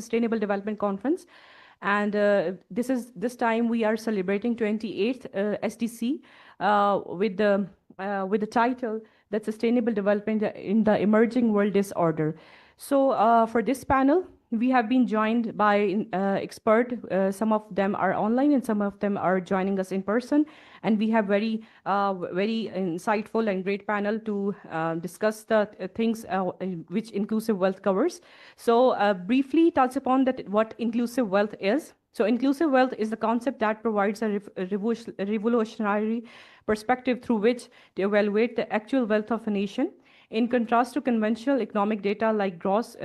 Sustainable Development Conference. And this time we are celebrating 28th SDC with the title that Sustainable Development in the Emerging World Disorder. So for this panel, we have been joined by experts. Some of them are online and some of them are joining us in person. And we have very insightful and great panel to discuss the things which inclusive wealth covers. So briefly touch upon that what inclusive wealth is. So inclusive wealth is the concept that provides a revolutionary perspective through which to evaluate the actual wealth of a nation. In contrast to conventional economic data like gross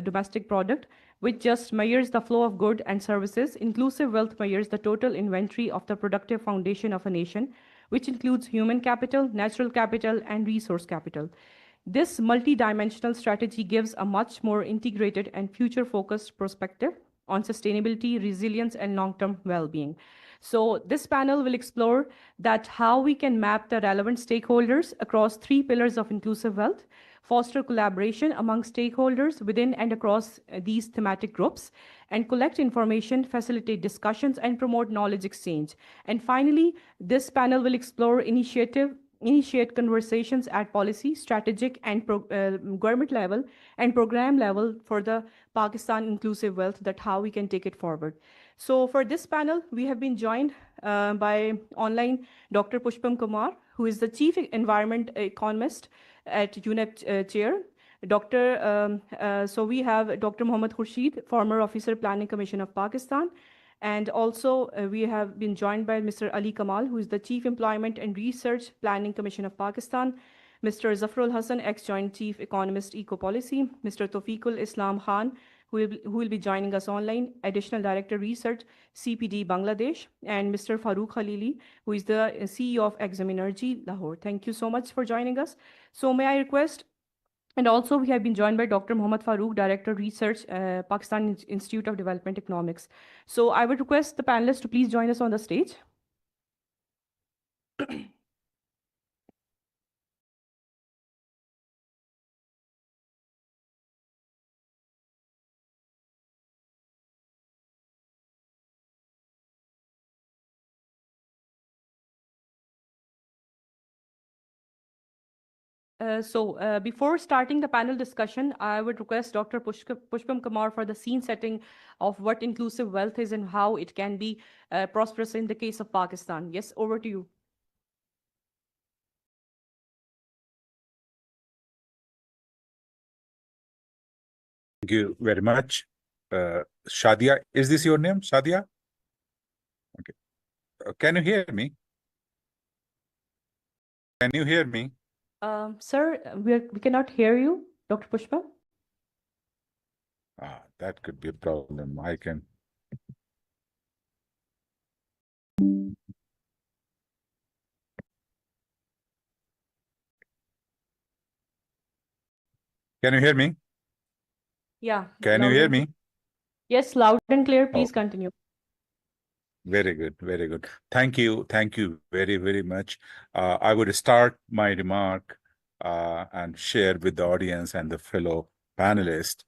domestic product, which just measures the flow of goods and services, inclusive wealth measures the total inventory of the productive foundation of a nation, which includes human capital, natural capital, and resource capital. This multi-dimensional strategy gives a much more integrated and future-focused perspective on sustainability, resilience, and long-term well-being. So this panel will explore that how we can map the relevant stakeholders across 3 pillars of inclusive wealth, foster collaboration among stakeholders within and across these thematic groups, and collect information, facilitate discussions, and promote knowledge exchange. And finally, this panel will explore initiate conversations at policy, strategic, and government level and program level for the Pakistan inclusive wealth, that how we can take it forward. So for this panel, we have been joined by online Dr. Pushpam Kumar, who is the Chief Environment Economist at UNEP Chair. So we have Dr. Mohammad Khurshid, former Officer Planning Commission of Pakistan. And also we have been joined by Mr. Ali Kamal, who is the Chief Employment and Research Planning Commission of Pakistan. Mr. Zafrul Hassan, ex-Joint Chief Economist, Eco Policy. Mr. Tawfiqul Islam Khan, who will be joining us online, Additional Director Research, CPD Bangladesh, and Mr. Farooq Khalili, who is the CEO of Exim Energy, Lahore. Thank you so much for joining us. So may I request, and also we have been joined by Dr. Mohammad Farooq, Director Research, Pakistan Institute of Development Economics. So I would request the panelists to please join us on the stage. Before starting the panel discussion, I would request Dr. Pushpam Kumar for the scene setting of what inclusive wealth is and how it can be prosperous in the case of Pakistan. Yes, over to you. Thank you very much. Shadia, is this your name, Shadia? Okay. Can you hear me? Can you hear me? Sir, we cannot hear you, Dr. Pushpa. That could be a problem. I can. Can you hear me? Yeah. Can you hear me? Yes, loud and clear. Please continue. Very good. Very good. Thank you. Thank you very, very much. I would start my remark and share with the audience and the fellow panelists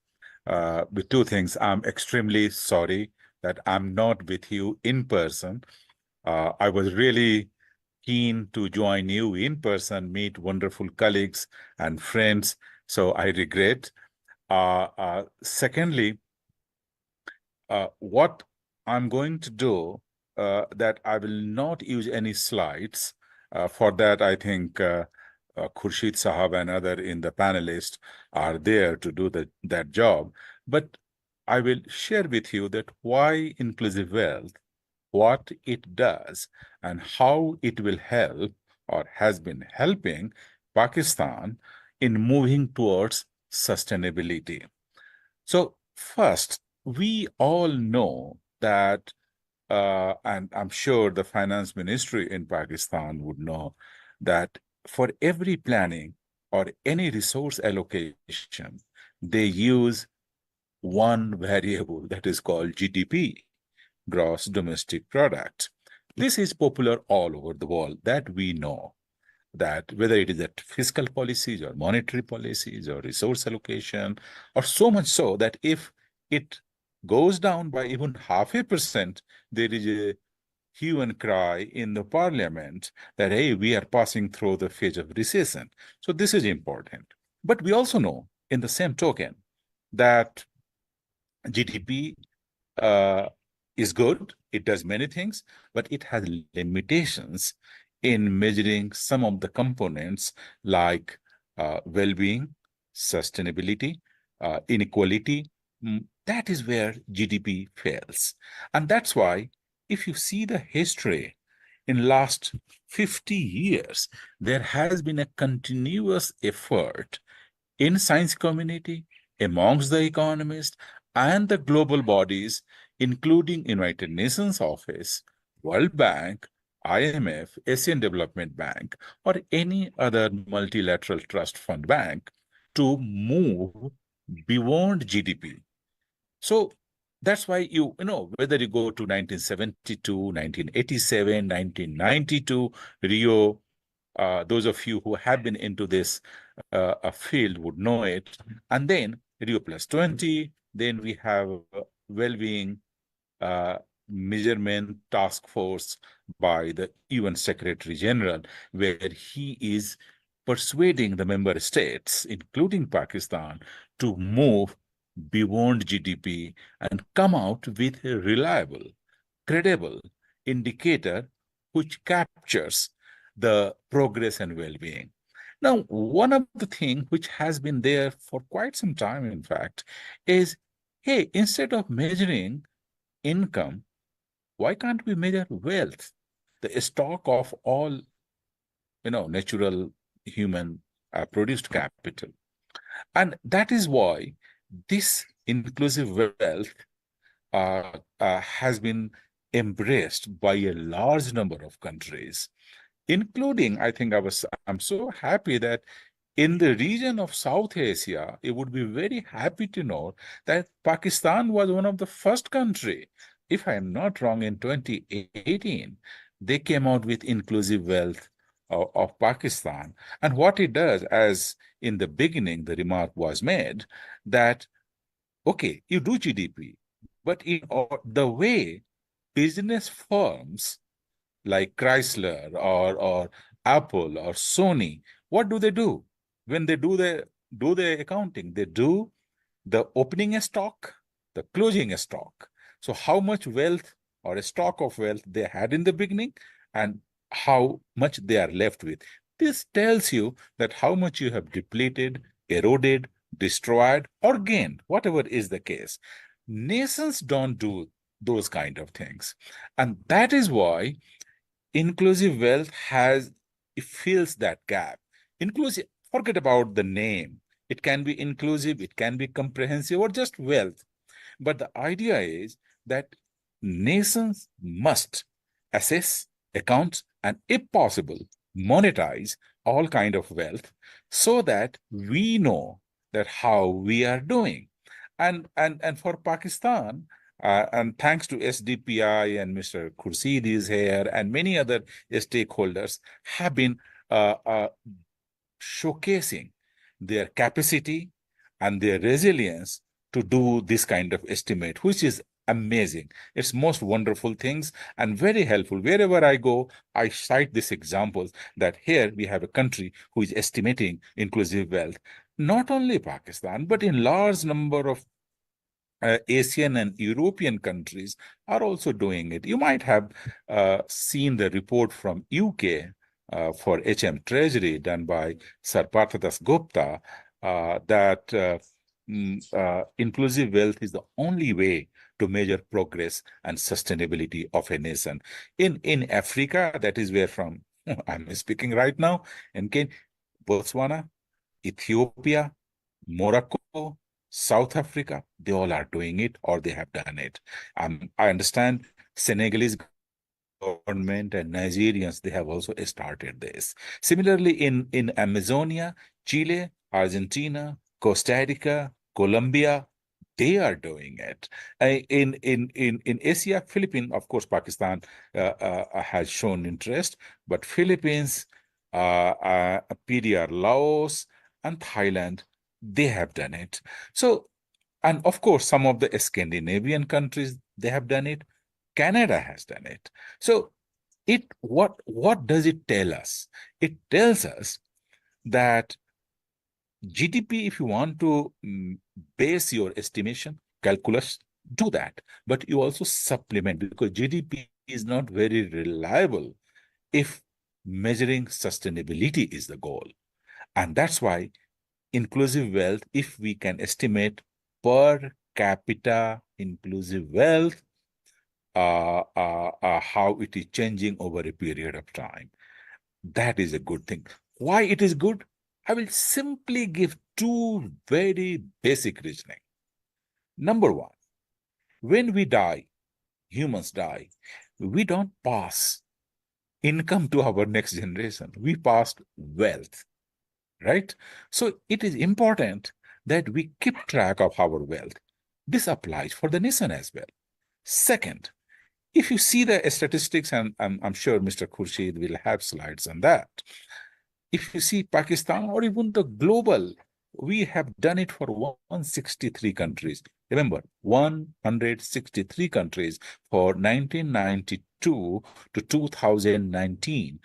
with 2 things. I'm extremely sorry that I'm not with you in person. I was really keen to join you in person, meet wonderful colleagues and friends. So I regret. Secondly, what I'm going to do, that I will not use any slides. For that, I think Khurshid Sahab and other in the panelists are there to do that job. But I will share with you that why inclusive wealth, what it does, and how it will help or has been helping Pakistan in moving towards sustainability. So first, we all know that, and I'm sure the finance ministry in Pakistan would know, that for every planning or any resource allocation, they use one variable that is called GDP, gross domestic product. This is popular all over the world, that we know, that whether it is at fiscal policies or monetary policies or resource allocation, or so much so that if it goes down by even 0.5%, there is a hue and cry in the parliament that, hey, we are passing through the phase of recession. So this is important. But we also know, in the same token, that GDP uh, is good. It does many things, but it has limitations in measuring some of the components like well-being, sustainability, inequality. That is where GDP fails. And that's why if you see the history in last 50 years, there has been a continuous effort in science community, amongst the economists, and the global bodies, including United Nations Office, World Bank, IMF, Asian Development Bank, or any other multilateral trust fund bank, to move beyond GDP. So that's why whether you go to 1972, 1987, 1992, Rio, those of you who have been into this a field would know it. And then Rio plus 20, then we have well-being uh, measurement task force by the UN Secretary General, where he is persuading the member states, including Pakistan, to move beyond GDP and come out with a reliable, credible indicator which captures the progress and well-being. Now, one of the things which has been there for quite some time, in fact, is, hey, instead of measuring income, why can't we measure wealth, the stock of all, natural human produced capital? And that is why this inclusive wealth has been embraced by a large number of countries, including, I think I'm so happy that in the region of South Asia, you would be very happy to know that Pakistan was one of the first country, if I am not wrong, in 2018, they came out with inclusive wealth of Pakistan. And what it does, as in the beginning, the remark was made that, okay, you do GDP, but the way business firms like Chrysler or Apple or Sony, what do? When they do the accounting, they do the opening a stock, the closing a stock. So how much wealth or a stock of wealth they had in the beginning and how much they are left with. This tells you that how much you have depleted, eroded, destroyed, or gained, whatever is the case. Nations don't do those kind of things. And that is why inclusive wealth it fills that gap. Inclusive, forget about the name. It can be inclusive, it can be comprehensive, or just wealth. But the idea is that nations must assess, account, and if possible, monetize all kind of wealth so that we know that how we are doing. And for Pakistan, and thanks to SDPI and Mr. Khurshid is here and many other stakeholders have been showcasing their capacity and their resilience to do this kind of estimate, which is amazing. It's most wonderful things and very helpful. Wherever I go, I cite these examples that here we have a country who is estimating inclusive wealth. Not only Pakistan, but in large number of Asian and European countries are also doing it. You might have seen the report from UK for HM Treasury done by Sir Parthadas Gupta that inclusive wealth is the only way to measure progress and sustainability of a nation. In Africa, that is where from I'm speaking right now, in Botswana, Ethiopia, Morocco, South Africa, they all are doing it or they have done it. I understand Senegalese government and Nigerians, they have also started this. Similarly, in Amazonia, Chile, Argentina, Costa Rica, Colombia, they are doing it. In Asia, Philippines, of course, Pakistan has shown interest, but Philippines, PDR Laos, and Thailand, they have done it. So And of course, some of the Scandinavian countries, they have done it. Canada has done it. So what does it tell us? It tells us that GDP, if you want to base your estimation, calculus, do that. But you also supplement, because GDP is not very reliable if measuring sustainability is the goal. And that's why inclusive wealth, if we can estimate per capita inclusive wealth, how it is changing over a period of time, that is a good thing. Why it is good? I will simply give two very basic reasoning. Number one, when we die, humans die, we don't pass income to our next generation. We pass wealth, right? So it is important that we keep track of our wealth. This applies for the nation as well. Second, if you see the statistics, and I'm sure Mr. Khurshid will have slides on that. If you see Pakistan or even the global, we have done it for 163 countries. Remember, 163 countries for 1992 to 2019.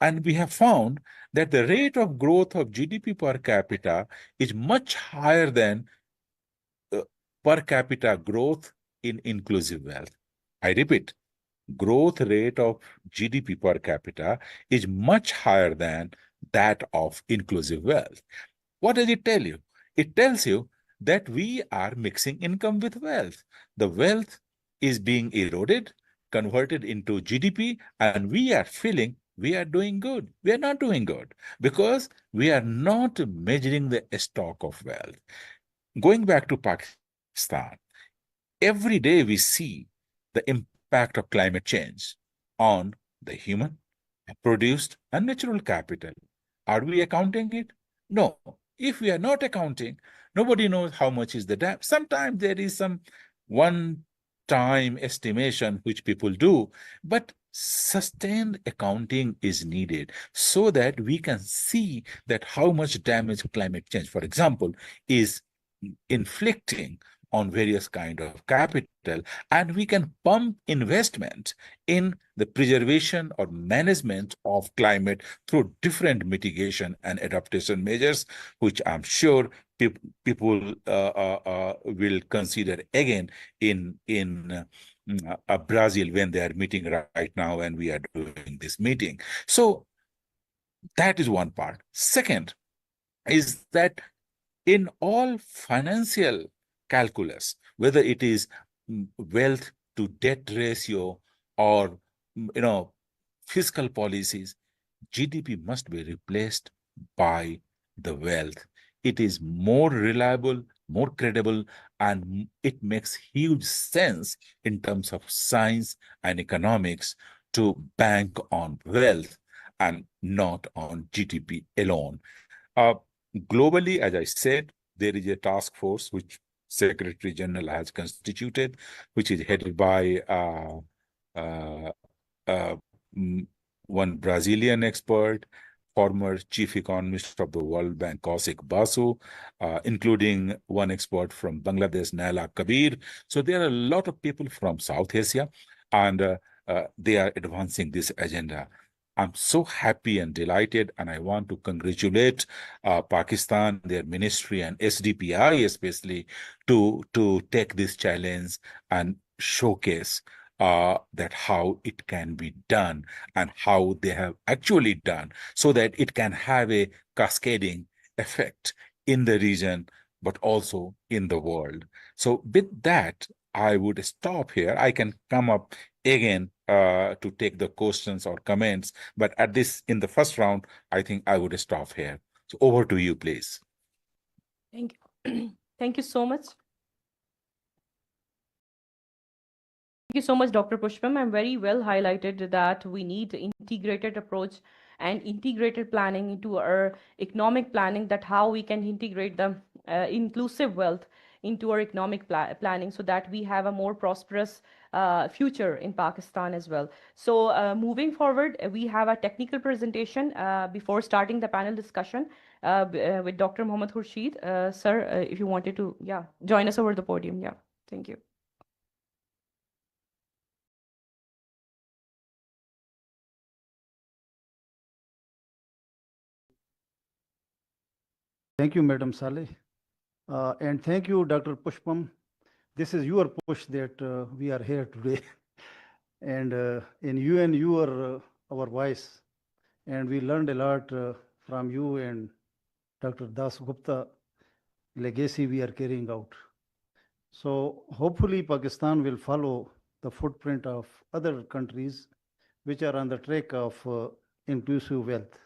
And we have found that the rate of growth of GDP per capita is much higher than per capita growth in inclusive wealth. I repeat, growth rate of GDP per capita is much higher than that of inclusive wealth. What does it tell you? It tells you that we are mixing income with wealth. The wealth is being eroded, converted into GDP, and we are feeling we are doing good. We are not doing good because we are not measuring the stock of wealth. Going back to Pakistan, every day we see the impact of climate change on the human, produced, and natural capital. Are we accounting it? No. If we are not accounting, nobody knows how much is the dam. Sometimes there is some one-time estimation which people do, but sustained accounting is needed so that we can see that how much damage climate change, for example, is inflicting on various kind of capital, and we can pump investment in the preservation or management of climate through different mitigation and adaptation measures, which I'm sure people will consider again in Brazil when they are meeting right now, and we are doing this meeting. So that is one part. Second is that in all financial calculus, whether it is wealth to debt ratio or fiscal policies, GDP must be replaced by the wealth. It is more reliable, more credible, and it makes huge sense in terms of science and economics to bank on wealth and not on GDP alone. Globally, as I said, there is a task force which Secretary General has constituted, which is headed by uh, uh, one Brazilian expert, former chief economist of the World Bank, Kaushik Basu, including one expert from Bangladesh, Naila Kabir. So there are a lot of people from South Asia, and they are advancing this agenda. I'm so happy and delighted, and I want to congratulate Pakistan, their ministry, and SDPI especially to take this challenge and showcase that how it can be done and how they have actually done, so that it can have a cascading effect in the region, but also in the world. So with that, I would stop here. I can come up again to take the questions or comments, but in the first round, I think I would stop here. So over to you, please. Thank you. Thank you so much. Thank you so much, Dr. Pushpam. I'm very well highlighted that we need integrated approach and integrated planning into our economic planning, that how we can integrate the inclusive wealth into our economic planning so that we have a more prosperous future in Pakistan as well. So moving forward, we have a technical presentation before starting the panel discussion with Dr. Mohammad Khurshid. Sir, if you wanted to, yeah, join us over the podium. Yeah, thank you. Thank you, Madam Saleh. And thank you, Dr. Pushpam. This is your push that we are here today. And in UN, you are our voice. And we learned a lot from you and Dr. Das Gupta legacy we are carrying out. So hopefully Pakistan will follow the footprint of other countries which are on the track of inclusive wealth.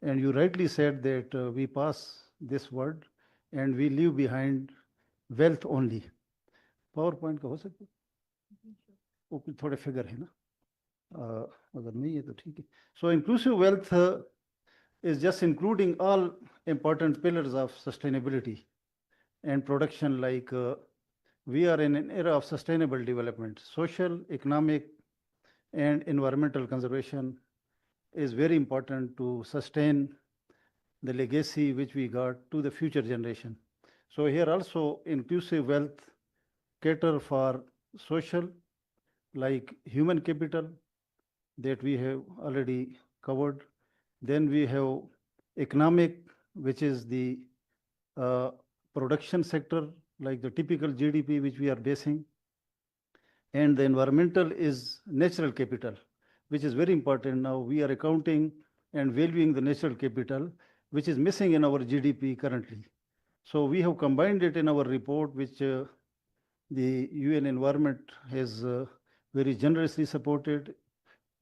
And you rightly said that we pass this word and we leave behind wealth only. PowerPoint का हो सकता है वो कुछ थोड़े figure है ना अगर नहीं है तो ठीक है. So inclusive wealth is just including all important pillars of sustainability and production, like we are in an era of sustainable development. Social, economic, and environmental conservation is very important to sustain the legacy which we got to the future generation. So here also inclusive wealth cater for social, like human capital that we have already covered. Then we have economic, which is the production sector, like the typical GDP which we are basing. And the environmental is natural capital, which is very important. Now we are accounting and valuing the natural capital, which is missing in our GDP currently. So we have combined it in our report, which the UN Environment has very generously supported.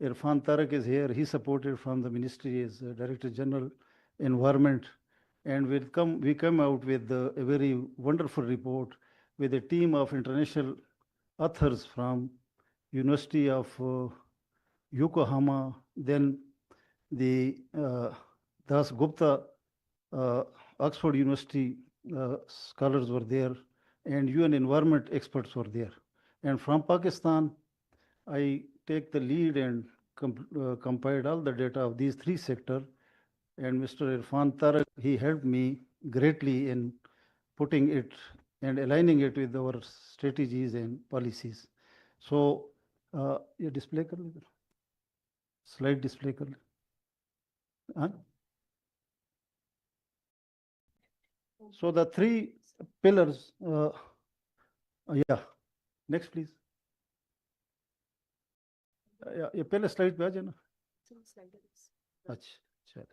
Irfan Tarak is here. He supported from the ministry as Director General Environment. And we come out with a very wonderful report with a team of international authors from University of Yokohama, then the Das Gupta, Oxford University scholars were there, and UN Environment experts were there. And from Pakistan, I take the lead and compiled all the data of these three sectors. And Mr. Irfan Tarak, he helped me greatly in putting it and aligning it with our strategies and policies. So, ये display कर लो, slide display कर लो. हाँ? So the three pillars, yeah, next please. ये पहले slide पे आ जाना. अच्छा चलो,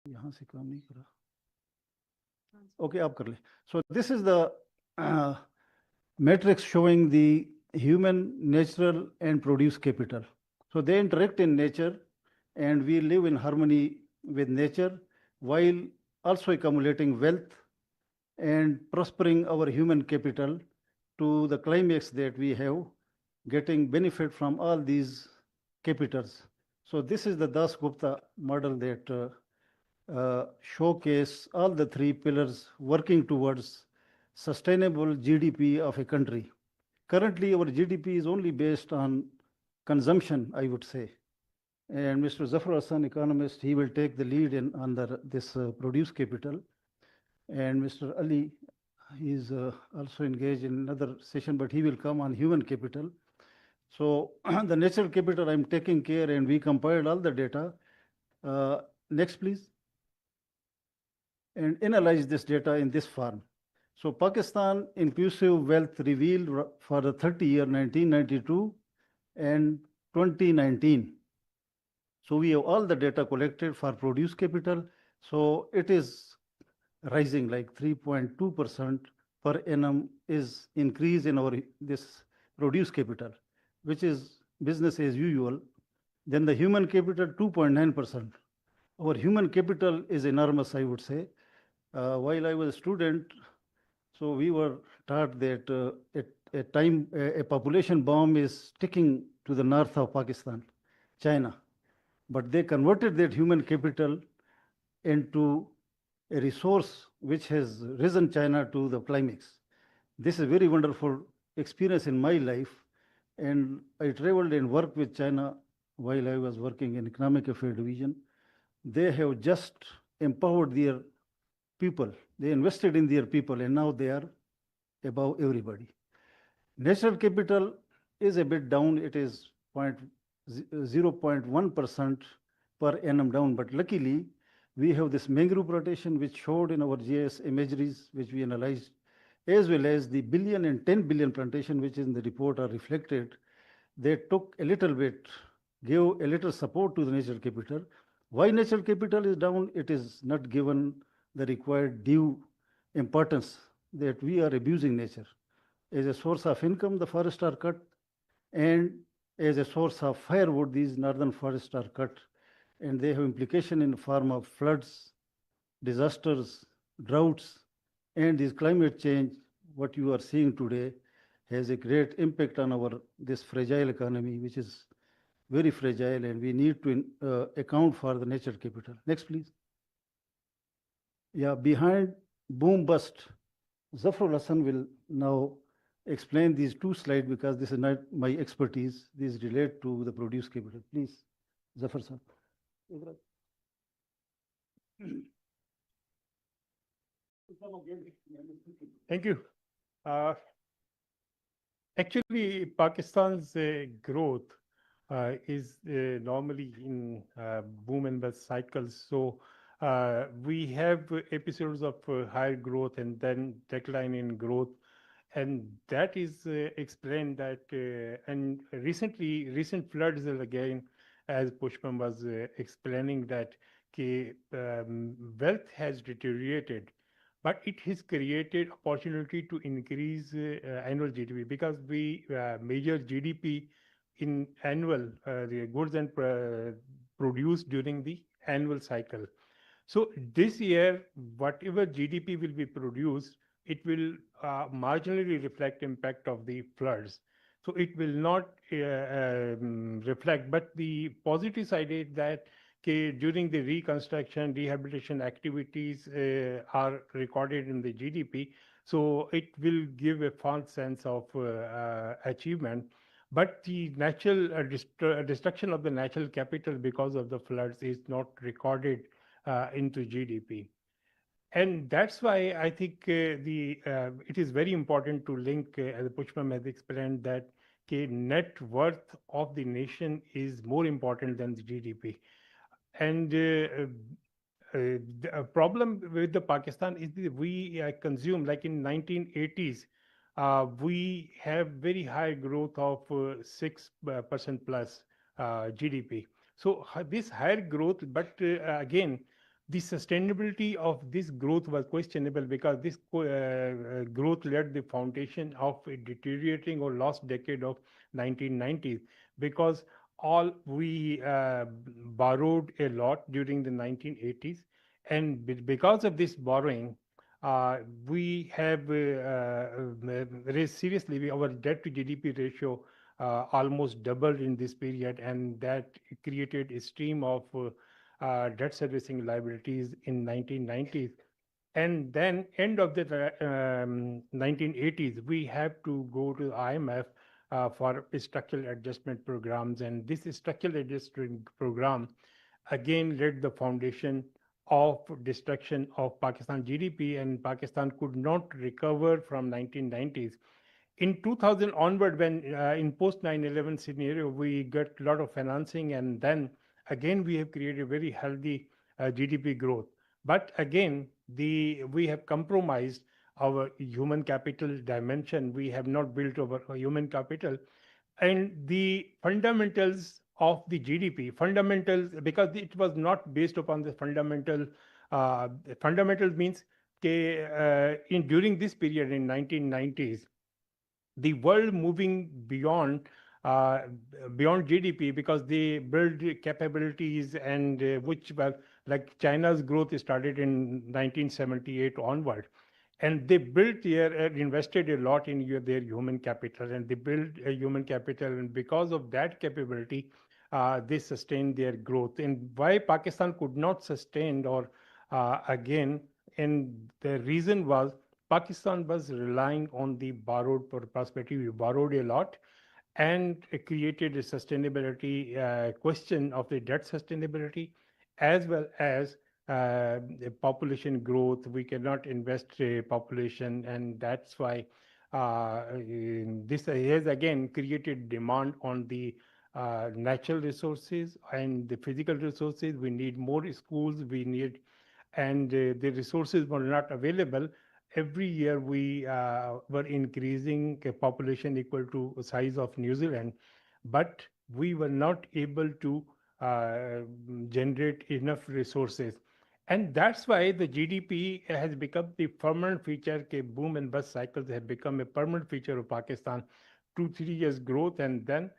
यहाँ से काम नहीं कर रहा. Okay, आप कर ले. So this is the matrix showing the human, natural, and produce capital. So they interact in nature, and we live in harmony with nature while also accumulating wealth and prospering our human capital to the climax that we have, getting benefit from all these capitals. So this is the Das Gupta model that showcase all the three pillars working towards sustainable GDP of a country. Currently, our GDP is only based on consumption, I would say. And Mr. Zafar Hassan, economist, he will take the lead on this produce capital. And Mr. Ali, he is also engaged in another session, but he will come on human capital. So the natural capital I'm taking care, and we compiled all the data. Next, please. And analyze this data in this form. So Pakistan inclusive wealth revealed for the 30 year 1992 and 2019. So we have all the data collected for produce capital. So it is rising like 3.2% per annum is increase in our this produce capital, which is business as usual. Then the human capital 2.9%. Our human capital is enormous, I would say. While I was a student, so we were taught that at a time a population bomb is ticking to the north of Pakistan, China. But they converted that human capital into a resource which has risen China to the climax. This is a very wonderful experience in my life. And I traveled and worked with China while I was working in Economic Affairs Division. They have just empowered their people. They invested in their people, and now they are above everybody. National capital is a bit down. It is 0.1% per annum down. But luckily, we have this mangrove rotation, which showed in our GIS imageries, which we analyzed, as well as the billion and 10 billion plantation, which in the report are reflected. They took a little bit, gave a little support to the natural capital. Why natural capital is down? It is not given the required due importance that we are abusing nature. As a source of income, the forests are cut, and as a source of firewood, these northern forests are cut, and they have implication in the form of floods, disasters, droughts, and this climate change, what you are seeing today, has a great impact on our this fragile economy, which is very fragile, and we need to account for the natural capital. Next, please. Yeah, behind boom bust, Zafrul Hassan will now explain these two slides because this is not my expertise. These relate to the produce capital. Please, Zafar sir. Thank you. Actually, Pakistan's growth is normally in boom and bust cycles. So we have episodes of higher growth and then decline in growth. And that is explained that, and recent floods again, as Pushpam was explaining, that wealth has deteriorated, but it has created opportunity to increase annual GDP, because we measure GDP in annual, the goods and produced during the annual cycle. So this year, whatever GDP will be produced, it will marginally reflect impact of the floods. So it will not reflect, but the positive side is that during the reconstruction, rehabilitation activities are recorded in the GDP. So it will give a false sense of achievement. But the natural destruction of the natural capital because of the floods is not recorded into GDP. And that's why I think it is very important to link, as Pushpam has explained, that net worth of the nation is more important than the GDP. And the problem with the Pakistan is that we consume, like in 1980s, we have very high growth of 6% plus GDP. So this higher growth, but again, the sustainability of this growth was questionable, because this growth laid the foundation of a deteriorating or lost decade of 1990s, because all we borrowed a lot during the 1980s, and because of this borrowing, we have raised seriously our debt to GDP ratio almost doubled in this period, and that created a stream of debt servicing liabilities in 1990s. And then end of the 1980s, we have to go to IMF for structural adjustment programs. And this structural adjustment program again laid the foundation of destruction of Pakistan GDP, and Pakistan could not recover from 1990s. In 2000 onward, when in post 9/11 scenario, we got a lot of financing, and then again we have created very healthy GDP growth. But again, we have compromised our human capital dimension. We have not built our human capital, and the fundamentals of the GDP, fundamentals, because it was not based upon the fundamental. Fundamentals means during this period in 1990s, the world moving beyond GDP, because they build capabilities, and which were like China's growth started in 1978 onward, and they built invested a lot in their human capital, and they built a human capital, and because of that capability, they sustained their growth. And why Pakistan could not sustain, or again And the reason was Pakistan was relying on the borrowed prosperity. We borrowed a lot, and it created a sustainability question of the debt sustainability, as well as the population growth. We cannot invest population, and that's why this has again created demand on the natural resources and the physical resources. We need more schools. We need, and the resources were not available. Every year we were increasing a population equal to size of New Zealand, but we were not able to uh, generate enough resources. And that's why the GDP has become the permanent feature. Boom and bust cycles have become a permanent feature of Pakistan. 2 3 years growth, and then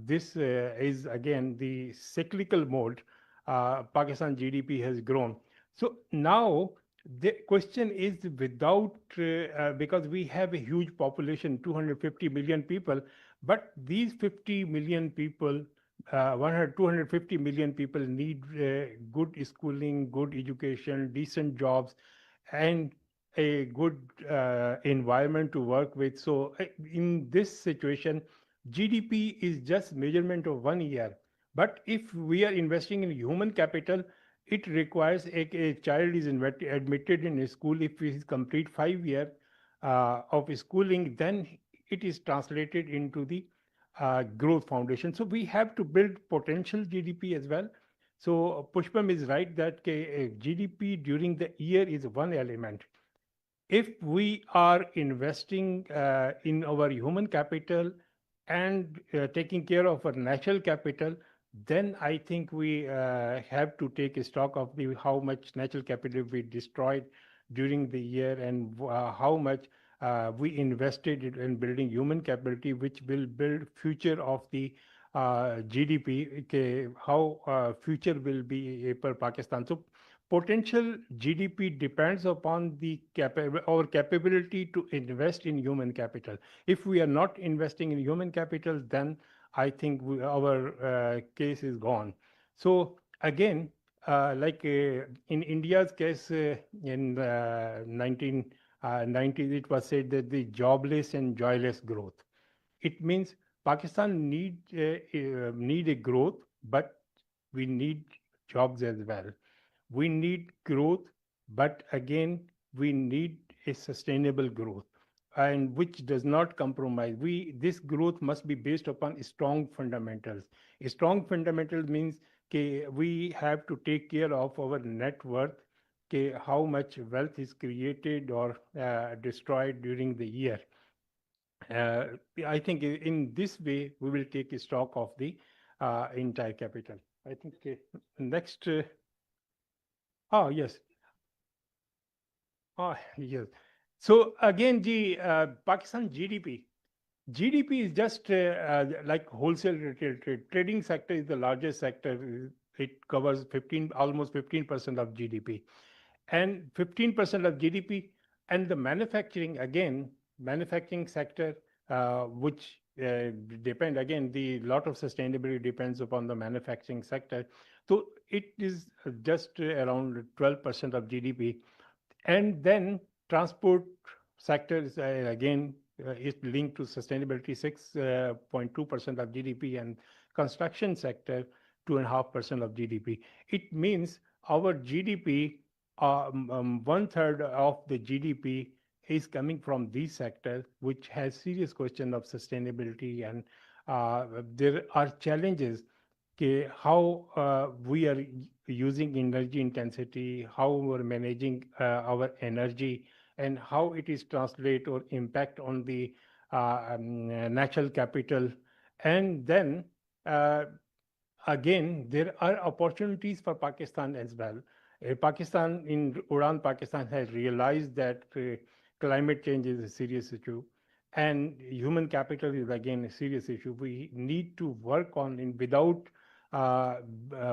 this is again the cyclical mode. Pakistan GDP has grown. So now the question is, without because we have a huge population, 250 million people, but these 50 million people, 100, 250 million people need good schooling, good education, decent jobs, and a good environment to work with. So in this situation, GDP is just measurement of 1 year. But if we are investing in human capital, it requires a child is admitted in a school. If he complete 5 year of schooling, then it is translated into the growth foundation. So we have to build potential GDP as well. So Pushpam is right that GDP during the year is one element. If we are investing in our human capital and taking care of our natural capital, then I think we have to take a stock of how much natural capital we destroyed during the year, and how much we invested in building human capability, which will build future of the GDP. Okay, how future will be per Pakistan. So potential GDP depends upon our capability to invest in human capital. If we are not investing in human capital, then I think our case is gone. So again, in India's case, in 1990s, it was said that the jobless and joyless growth. It means Pakistan need a growth, but we need jobs as well. We need growth, but again, we need a sustainable growth, and which does not compromise. This growth must be based upon strong fundamentals. Strong fundamentals means we have to take care of our net worth, how much wealth is created or destroyed during the year. Uh, I think in this way we will take stock of the entire capital. I think next. Oh yes. Oh yes. So again, the Pakistan GDP. GDP is just like wholesale retail trade. Trading sector is the largest sector. It covers almost 15% of GDP, and 15% of GDP. And the manufacturing, again, manufacturing sector, which depend again, the lot of sustainability depends upon the manufacturing sector. So it is just around 12% of GDP. And then transport sector is again is linked to sustainability, 6.2% of GDP, and construction sector 2.5% of GDP. It means our GDP, 1/3 of the GDP is coming from these sectors, which has serious question of sustainability, and there are challenges. How we are using energy intensity, how we're managing our energy, and how it is translate or impact on the natural capital. And then uh, again, there are opportunities for Pakistan as well. Pakistan, in Udan, Pakistan has realized that climate change is a serious issue, and human capital is again a serious issue. We need to work on, and without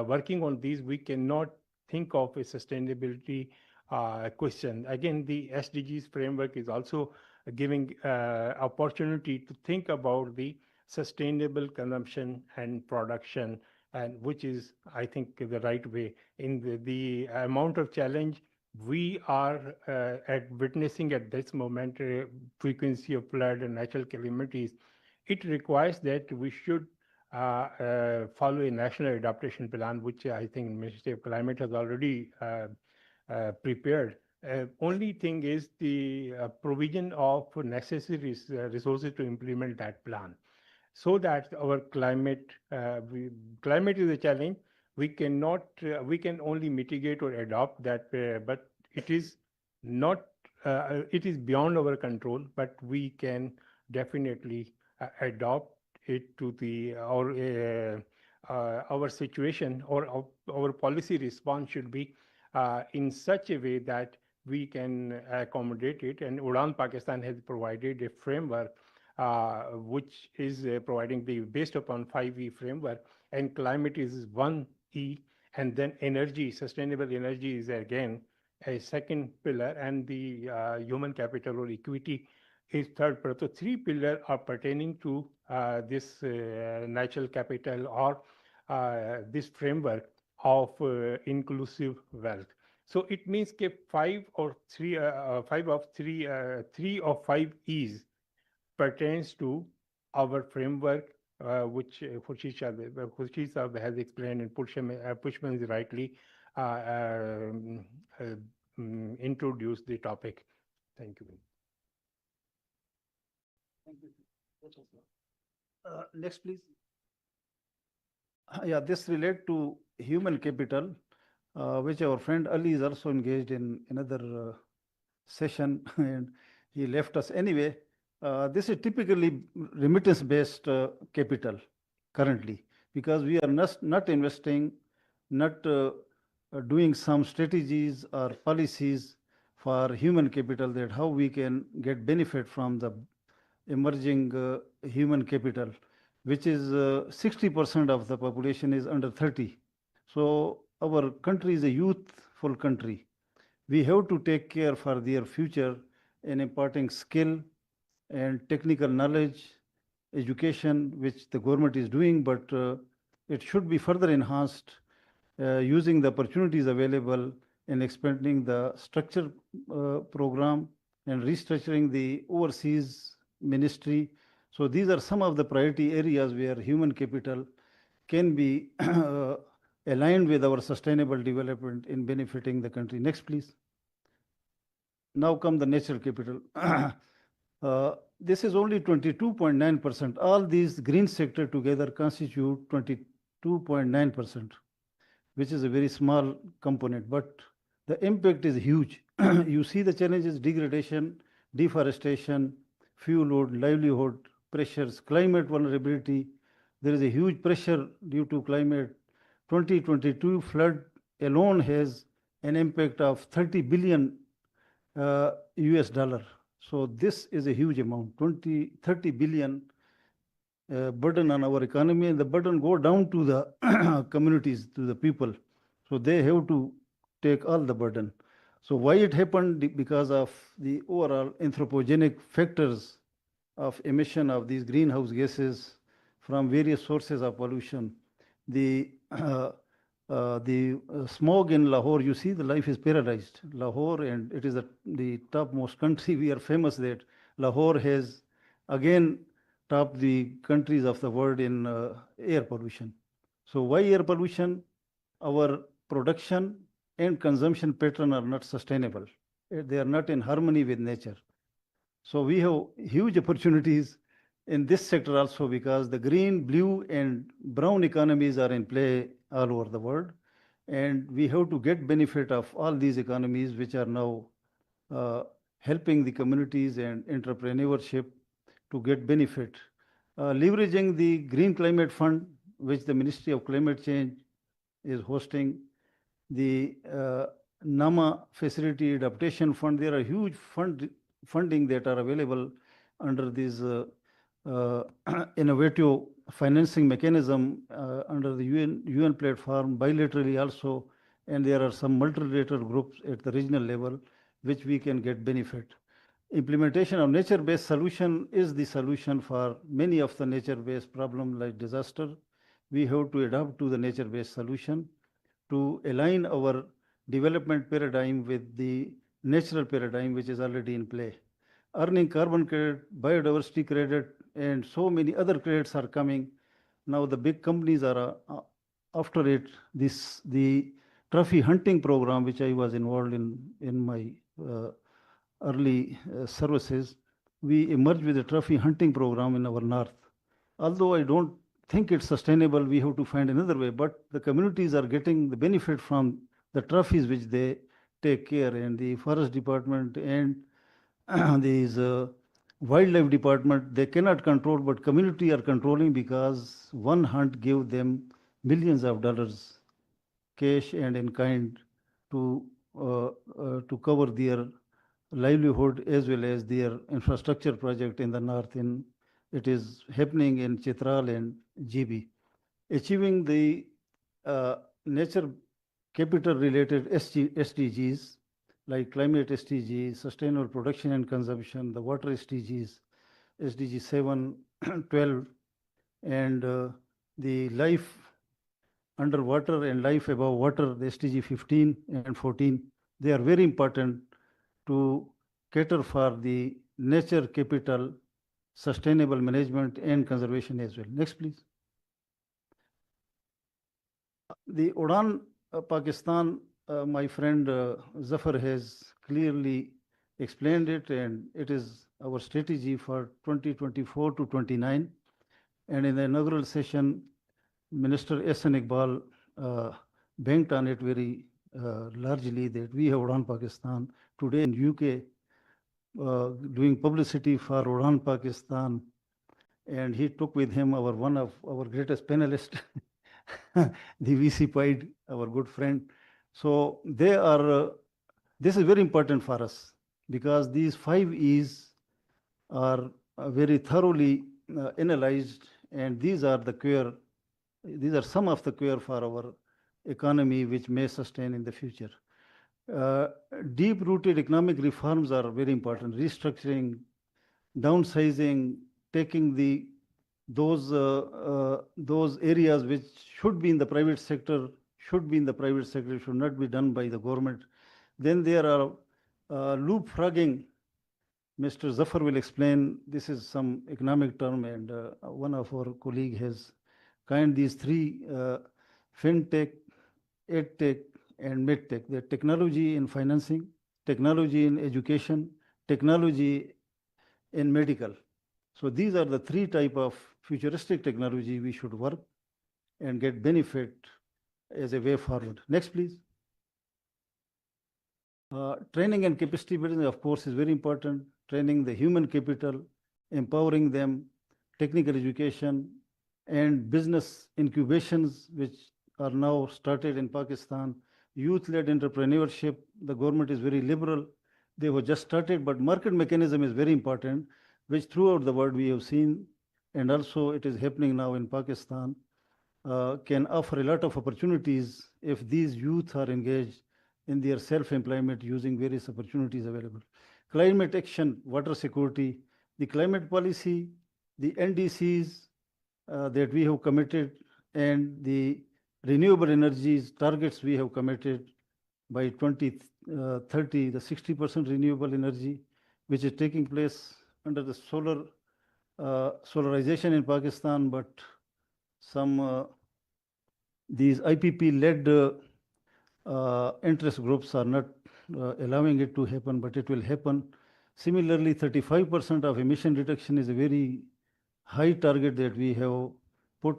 working on these, we cannot think of a sustainability question. Again, the SDGs framework is also giving opportunity to think about the sustainable consumption and production, and which is, I think, the right way. In the amount of challenge we are witnessing at this moment frequency of flood and natural calamities, it requires that we should follow a national adaptation plan, which I think Ministry of Climate has already prepared. Only thing is the provision of necessary resources to implement that plan, so that our climate is a challenge. We cannot, we can only mitigate or adopt that, but it is not, it is beyond our control, but we can definitely adopt it to the, our situation, or our policy response should be in such a way that we can accommodate it. And Udan Pakistan has provided a framework which is providing the based upon 5E framework, and climate is 1E, and then energy, sustainable energy is again a second pillar, and the human capital or equity is third pillar. So three pillars are pertaining to this natural capital, or this framework of inclusive wealth. So it means that three of five E's pertains to our framework, which Khurshid Saab has explained, and Pushman is rightly introduced the topic. Thank you. Thank you. Next, please. Yeah, this relates to human capital, which our friend Ali is also engaged in another session, and he left us anyway. This is typically remittance-based capital currently, because we are not investing, not doing some strategies or policies for human capital, that how we can get benefit from the emerging human capital, which is 60% of the population is under 30. So our country is a youthful country. We have to take care for their future in imparting skill and technical knowledge, education, which the government is doing, but it should be further enhanced using the opportunities available in expanding the structure program and restructuring the overseas ministry. So these are some of the priority areas where human capital can be aligned with our sustainable development in benefiting the country. Next, please. Now come the natural capital. This is only 22.9%. All these green sector together constitute 22.9%, which is a very small component, but the impact is huge. You see the challenges: degradation, deforestation, fuel load, livelihood pressures, climate vulnerability. There is a huge pressure due to climate. 2022 flood alone has an impact of 30 billion US dollar. So this is a huge amount, 30 billion burden on our economy, and the burden go down to the communities, to the people. So they have to take all the burden. So why it happened? Because of the overall anthropogenic factors of emission of these greenhouse gases from various sources of pollution. The smog in Lahore, you see, the life is paralyzed. Lahore, and it is the topmost country. We are famous that Lahore has again topped the countries of the world in air pollution. So why air pollution? Our production and consumption pattern are not sustainable. They are not in harmony with nature. So we have huge opportunities in this sector also, because the green, blue, and brown economies are in play all over the world. And we have to get benefit of all these economies, which are now helping the communities and entrepreneurship to get benefit. Leveraging the Green Climate Fund, which the Ministry of Climate Change is hosting, the NAMA Facility Adaptation Fund. There are huge funding that are available under these innovative financing mechanism under the UN platform, bilaterally also, and there are some multilateral groups at the regional level which we can get benefit. Implementation of nature-based solution is the solution for many of the nature-based problems like disaster. We have to adapt to the nature-based solution to align our development paradigm with the natural paradigm which is already in play. Earning carbon credit, biodiversity credit, and so many other credits are coming. Now the big companies are after it. The trophy hunting program, which I was involved in my early services, we emerged with a trophy hunting program in our north. Although I don't think it's sustainable, we have to find another way. But the communities are getting the benefit from the trophies which they take care, and the forest department and these wildlife department, they cannot control, but community are controlling, because one hunt gave them millions of dollars cash and in kind to cover their livelihood as well as their infrastructure project in the north. It is happening in Chitral and GB. Achieving the nature capital related SDGs like climate SDGs, sustainable production and consumption, the water SDGs, SDG 7, 12, and the life underwater and life above water, the SDG 15 and 14, they are very important to cater for the nature capital, sustainable management and conservation as well. Next, please. The Udan Pakistan, my friend Zafar has clearly explained it, and it is our strategy for 2024 to 29. And in the inaugural session, Minister S.N. Iqbal banked on it very largely, that we have Udan Pakistan. Today in UK, doing publicity for Udan Pakistan, and he took with him one of our greatest panelists, the VC Pied, our good friend. So they are, this is very important for us, because these 5 E's are very thoroughly analyzed, and these are the cure. These are some of the cure for our economy, which may sustain in the future. Deep-rooted economic reforms are very important. Restructuring, downsizing, taking those areas which should be in the private sector, should not be done by the government. Then there are leapfrogging. Mr. Zafar will explain. This is some economic term, and one of our colleague has coined these 3: fintech, edtech, and medtech. The technology in financing, technology in education, technology in medical. So these are the 3 type of futuristic technology we should work and get benefit as a way forward. Next, please. Training and capacity building, of course, is very important. Training the human capital, empowering them, technical education, and business incubations, which are now started in Pakistan. Youth-led entrepreneurship, the government is very liberal. They were just started, but market mechanism is very important, which throughout the world we have seen, and also it is happening now in Pakistan, can offer a lot of opportunities if these youth are engaged in their self-employment using various opportunities available. Climate action, water security, the climate policy, the NDCs that we have committed, and the renewable energies targets we have committed by 2030, the 60% renewable energy, which is taking place under the solarization in Pakistan, but some these IPP-led interest groups are not allowing it to happen, but it will happen. Similarly, 35% of emission reduction is a very high target that we have put,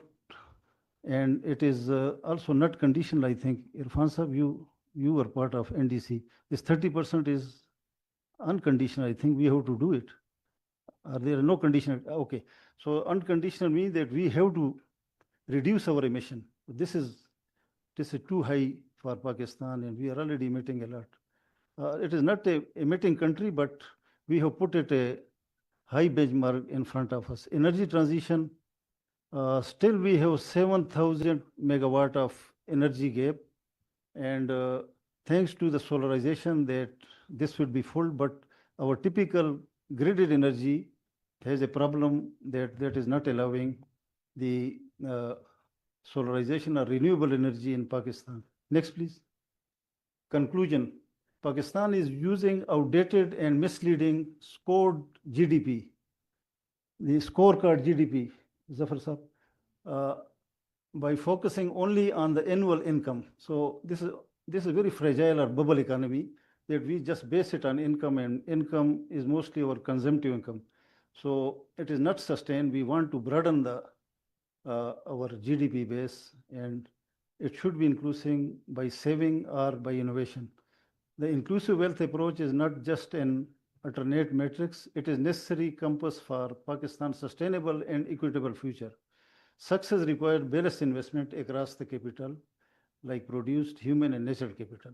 and it is also not conditional. I think, Irfan Sahab, you were part of NDC. This 30% is unconditional. I think we have to do it. Are there no conditional? Okay. So unconditional means that we have to reduce our emission. This is too high for Pakistan, and we are already emitting a lot. It is not a emitting country, but we have put it a high benchmark in front of us. Energy transition, still we have 7,000 megawatt of energy gap, and thanks to the solarization that this will be full, but our typical gridded energy has a problem that is not allowing the solarization or renewable energy in Pakistan. Next, please. conclusion, Pakistan is using outdated and misleading scored GDP, the scorecard GDP, Zafar Sahab, by focusing only on the annual income. So this is a very fragile or bubble economy that we just base it on income, and income is mostly our consumptive income. So it is not sustained. We want to broaden the our GDP base, and it should be inclusive by saving or by innovation. The inclusive wealth approach is not just an alternate matrix, it is necessary compass for Pakistan's sustainable and equitable future. Success requires balanced investment across the capital, like produced human and natural capital.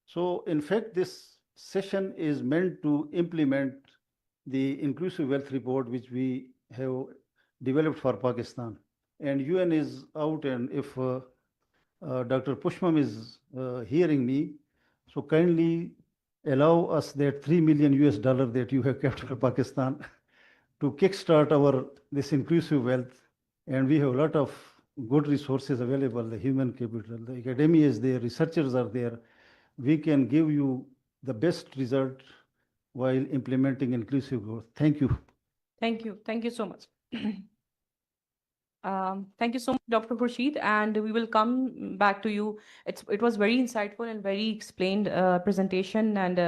So in fact, this session is meant to implement the inclusive wealth report, which we have developed for Pakistan. And UN is out, and if Dr. Pushpam is hearing me, so kindly allow us that $3 million that you have kept for Pakistan to kickstart this inclusive wealth. And we have a lot of good resources available, the human capital, the academia is there, researchers are there. We can give you the best result while implementing inclusive growth. Thank you. Thank you. Thank you so much. Thank you so much, Dr. Khurshid, and we will come back to you. It was very insightful and very explained presentation, and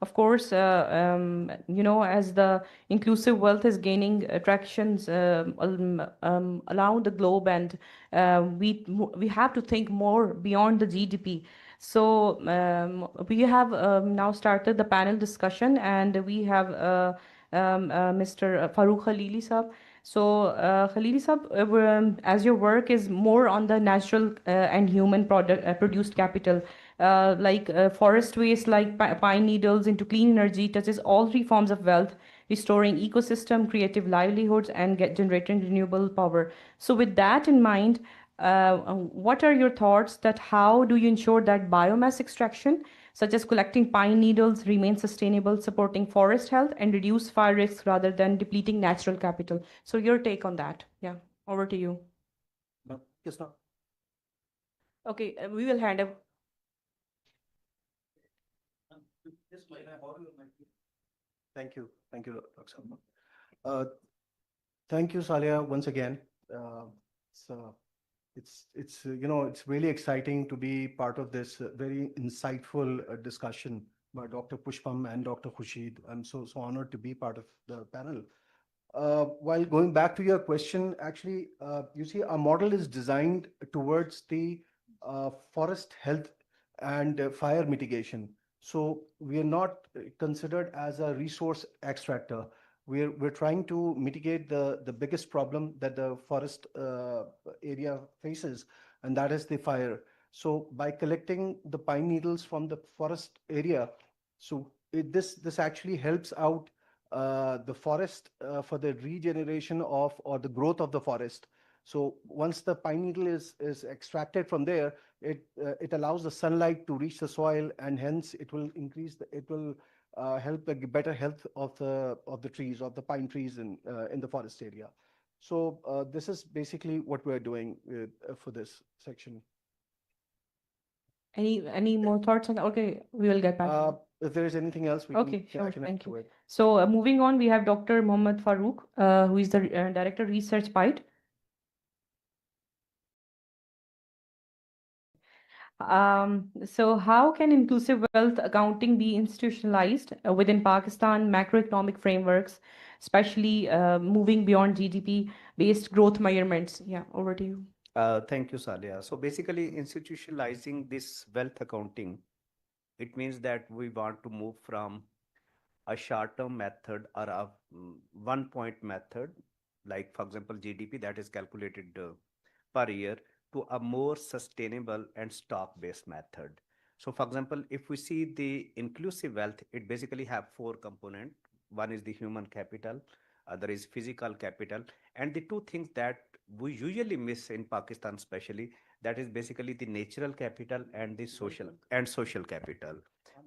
of course, as the inclusive wealth is gaining attractions around the globe, and we have to think more beyond the GDP. So we have now started the panel discussion, and we have Mr. Farooq Khalili Sahab. So, Khalili Sahab, as your work is more on the natural and human produced capital, like forest waste, like pine needles into clean energy, touches all three forms of wealth, restoring ecosystem, creative livelihoods, and generating renewable power. So, with that in mind, what are your thoughts that how do you ensure that biomass extraction, such as collecting pine needles, remain sustainable, supporting forest health, and reduce fire risks rather than depleting natural capital? So your take on that. Yeah, over to you. Yes, no. Okay, we will hand up. Thank you, Dr. Salman. Thank you, Salia, once again. It's it's really exciting to be part of this very insightful discussion by Dr. Pushpam and Dr. Khurshid. I'm so honored to be part of the panel. While going back to your question, actually, you see, our model is designed towards the forest health and fire mitigation. So we are not considered as a resource extractor. We're trying to mitigate the biggest problem that the forest area faces, and that is the fire. So by collecting the pine needles from the forest area, so this actually helps out the forest for the regeneration of or the growth of the forest. So once the pine needle is extracted from there, it allows the sunlight to reach the soil, and hence it will help the better health of the trees, of the pine trees in the forest area. So this is basically what we're doing for this section. Any more thoughts on that? Okay, we will get back to you. If there is anything else, Okay, can sure. connect Thank to you. it. So moving on, we have Dr. Mohammad Farooq, who is the Director Research PIDE. So how can inclusive wealth accounting be institutionalized within Pakistan macroeconomic frameworks, especially moving beyond GDP-based growth measurements? Yeah, over to you. Thank you, Salia. So basically, institutionalizing this wealth accounting, it means that we want to move from a short-term method or a one-point method, like for example, GDP that is calculated per year, to a more sustainable and stock-based method. So for example, if we see the inclusive wealth, it basically have four components. One is the human capital, other is physical capital, and the two things that we usually miss in Pakistan especially, that is basically the natural capital and the social capital.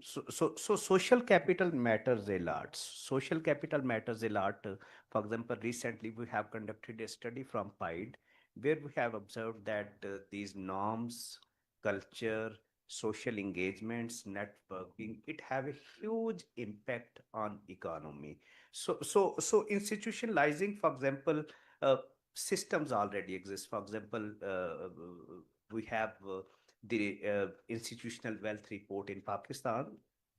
So social capital matters a lot. Social capital matters a lot. For example, recently we have conducted a study from PIDE where we have observed that these norms, culture, social engagements, networking, it have a huge impact on economy. So institutionalizing, for example, uh, systems already exist. For example, we have the institutional wealth report in Pakistan,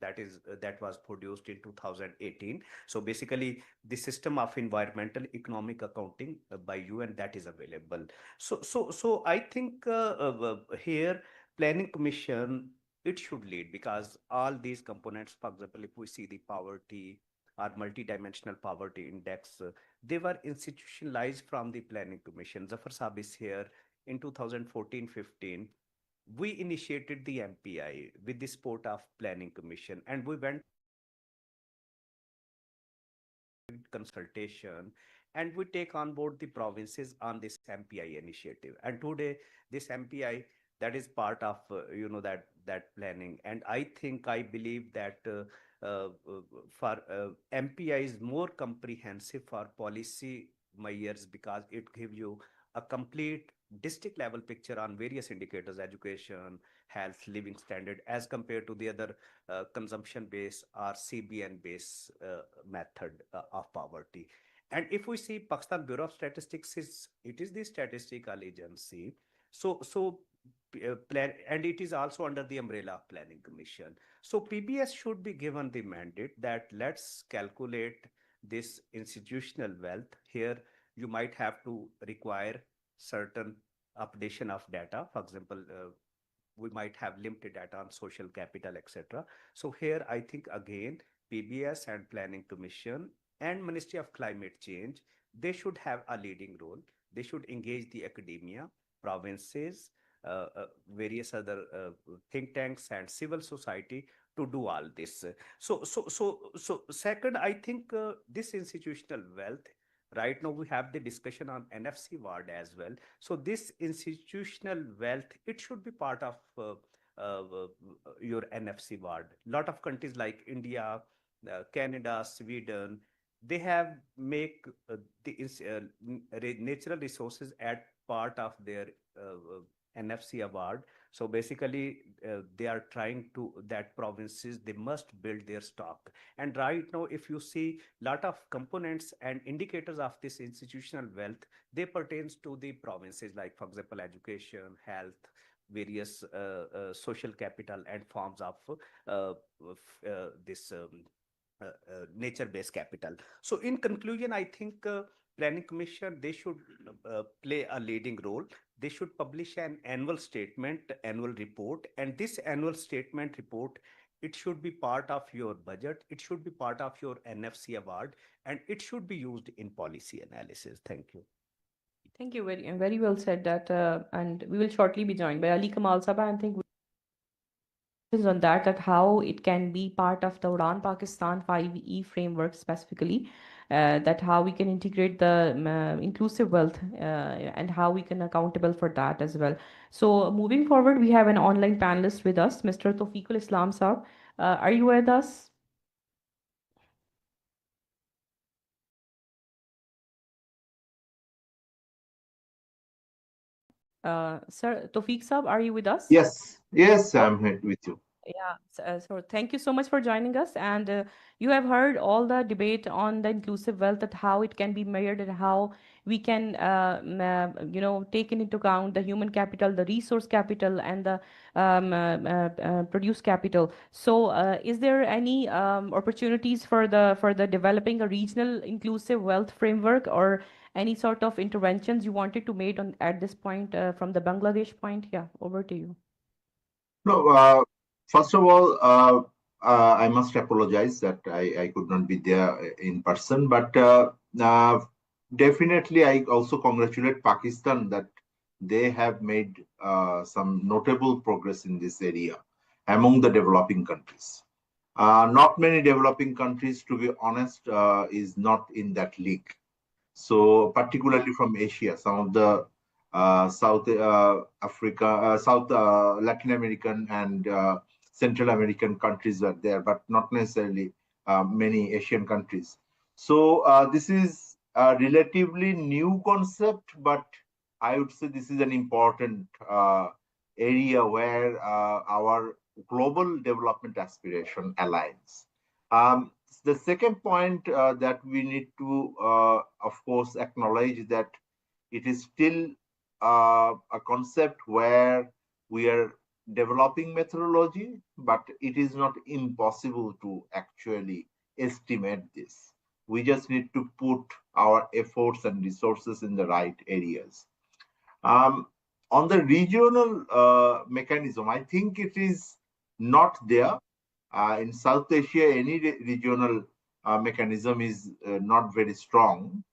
that was produced in 2018. So basically, the system of environmental economic accounting by UN, that is available. So I think here planning commission, it should lead, because all these components, for example, if we see the poverty or multidimensional poverty index, they were institutionalized from the planning commission. Zafar Saab is here in 2014-15. We initiated the MPI with the support of planning commission, and we went consultation, and we take on board the provinces on this MPI initiative. And today, this MPI, that is part of that planning. And I believe that for MPI is more comprehensive for policy measures, because it gives you a complete district level picture on various indicators: education, health, living standard, as compared to the other consumption based or CBN based method of poverty. And if we see, Pakistan Bureau of Statistics is the statistical agency. So plan, and it is also under the umbrella of planning commission. So PBS should be given the mandate that let's calculate this institutional wealth. Here you might have to require certain updation of data. For example, we might have limited data on social capital, etc. So here I think again PBS and Planning Commission and Ministry of Climate Change, they should have a leading role. They should engage the academia, provinces, various other think tanks and civil society to do all this. So second, I think this institutional wealth, right now we have the discussion on NFC ward as well. So this institutional wealth, it should be part of your NFC ward. Lot of countries like India, Canada, Sweden, they have make natural resources at part of their NFC award. So basically, they are trying to, that provinces, they must build their stock. And right now, if you see lot of components and indicators of this institutional wealth, they pertains to the provinces, like for example, education, health, various social capital and forms of this nature-based capital. So in conclusion, I think Planning Commission, they should play a leading role. They should publish an annual statement, annual report, and this annual statement report, it should be part of your budget. It should be part of your NFC award, and it should be used in policy analysis. Thank you. Thank you. Very well said that. And we will shortly be joined by Ali Kamal Sabah. I think on that how it can be part of the Udan Pakistan 5E framework specifically, that how we can integrate the inclusive wealth and how we can accountable for that as well. So moving forward, we have an online panelist with us, Mr. Tawfiqul Islam Saab. Are you with us? Sir Tawfiq Saab, are you with us? Yes, I'm here with you. Yeah, so thank you so much for joining us. And you have heard all the debate on the inclusive wealth, that how it can be measured and how we can, take into account the human capital, the resource capital, and the produce capital. So, is there any opportunities for the developing a regional inclusive wealth framework, or any sort of interventions you wanted to make on at this point from the Bangladesh point? Yeah, over to you. No, first of all, I must apologize that I could not be there in person, but definitely I also congratulate Pakistan that they have made some notable progress in this area among the developing countries. Not many developing countries, to be honest, is not in that league. So particularly from Asia, some of the South Africa, South Latin American and Central American countries are there, but not necessarily many Asian countries. So this is a relatively new concept, but I would say this is an important area where our global development aspiration aligns. Um, the second point that we need to, of course, acknowledge that it is still a concept where we are developing methodology, but it is not impossible to actually estimate this. We just need to put our efforts and resources in the right areas. Um, on the regional mechanism, I think it is not there. In South Asia, any regional mechanism is not very strong.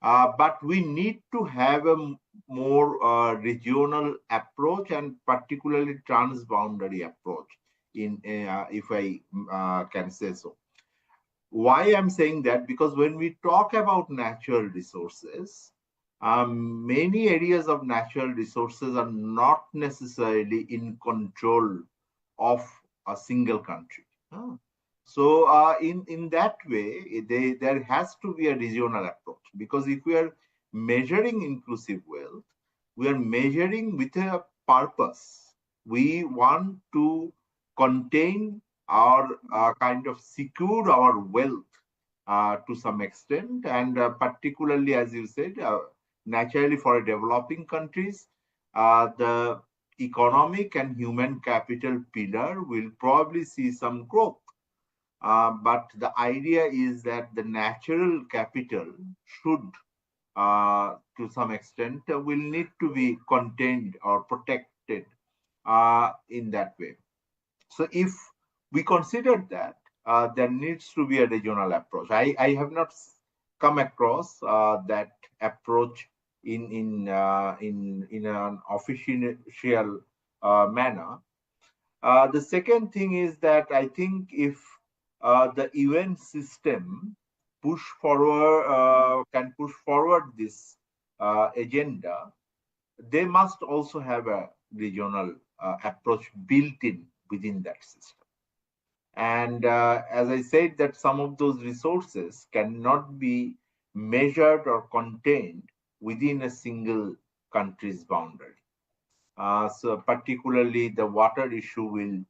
But we need to have a more regional approach and particularly transboundary approach, in if I can say so. Why I'm saying that? Because when we talk about natural resources, many areas of natural resources are not necessarily in control of a single country. So in that way, there has to be a regional approach, because if we are measuring inclusive wealth, we are measuring with a purpose. We want to contain our kind of secure our wealth to some extent, and particularly, as you said, naturally for developing countries, the economic and human capital pillar will probably see some growth. But the idea is that the natural capital should, to some extent, will need to be contained or protected in that way. So if we consider that, there needs to be a regional approach. I have not come across that approach in an official manner. The second thing is that I think if the UN system can push forward this agenda, they must also have a regional approach built in within that system. And as I said, that some of those resources cannot be measured or contained within a single country's boundary. So particularly the water issue will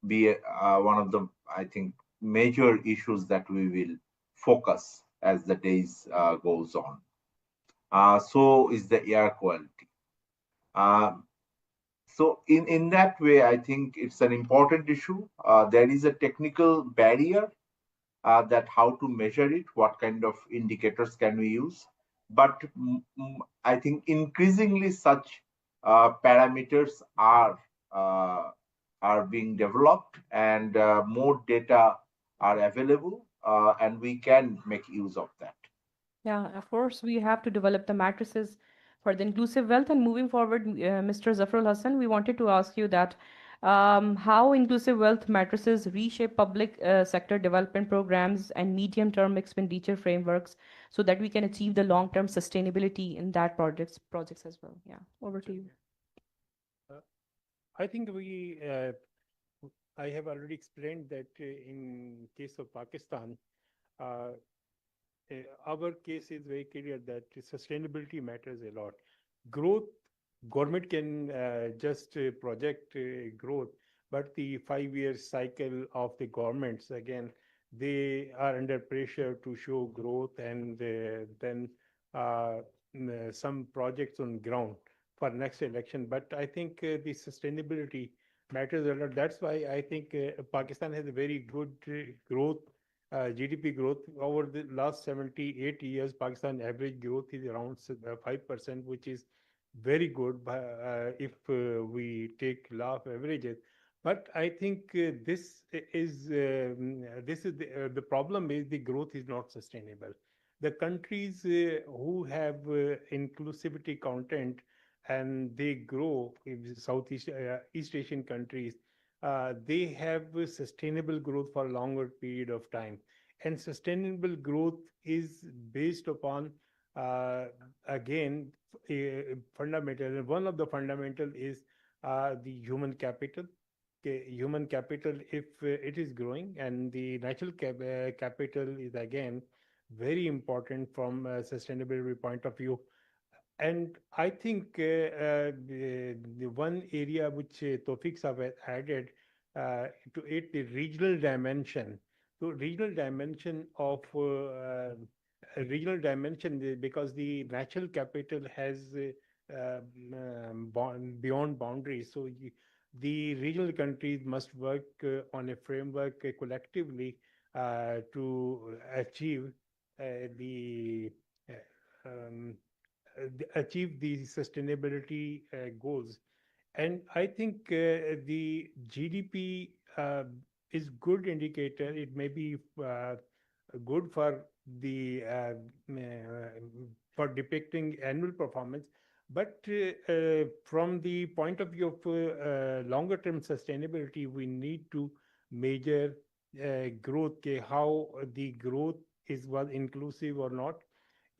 be one of the, I think, major issues that we will focus as the days goes on. So is the air quality. Uh, so in that way, I think it's an important issue. There is a technical barrier that how to measure it, what kind of indicators can we use. But I think increasingly such parameters are being developed, and more data are available, and we can make use of that. Yeah, of course, we have to develop the matrices for the inclusive wealth. And moving forward, Mr. Zafrul Hassan, we wanted to ask you that how inclusive wealth matrices reshape public sector development programs and medium-term expenditure frameworks so that we can achieve the long-term sustainability in that projects as well. Yeah, over to you. I think I have already explained that in case of Pakistan, uh, our case is very clear that sustainability matters a lot. Growth, government can just project growth, but the 5 year cycle of the governments, again, they are under pressure to show growth, and then uh, some projects on ground for next election. But I think the sustainability matters a lot. That's why I think Pakistan has a very good growth GDP growth over the last 78 years. Pakistan average growth is around 5%, which is very good if we take law of averages. But I think the problem is the growth is not sustainable. The countries who have inclusivity content and they grow in Southeast East Asian countries, they have sustainable growth for a longer period of time. And sustainable growth is based upon, uh, again, fundamental. And one of the fundamental is the human capital. Okay, human capital, if it is growing, and the natural capital is again very important from a sustainability point of view. And I think the one area which Tawfiq Sahab has added to it, the regional dimension. So regional dimension because the natural capital has beyond boundaries. So the regional countries must work on a framework collectively to achieve the um, achieve the sustainability goals. And I think the GDP is good indicator. It may be good the for depicting annual performance, but from the point of view of longer term sustainability, we need to measure growth, how the growth was inclusive or not.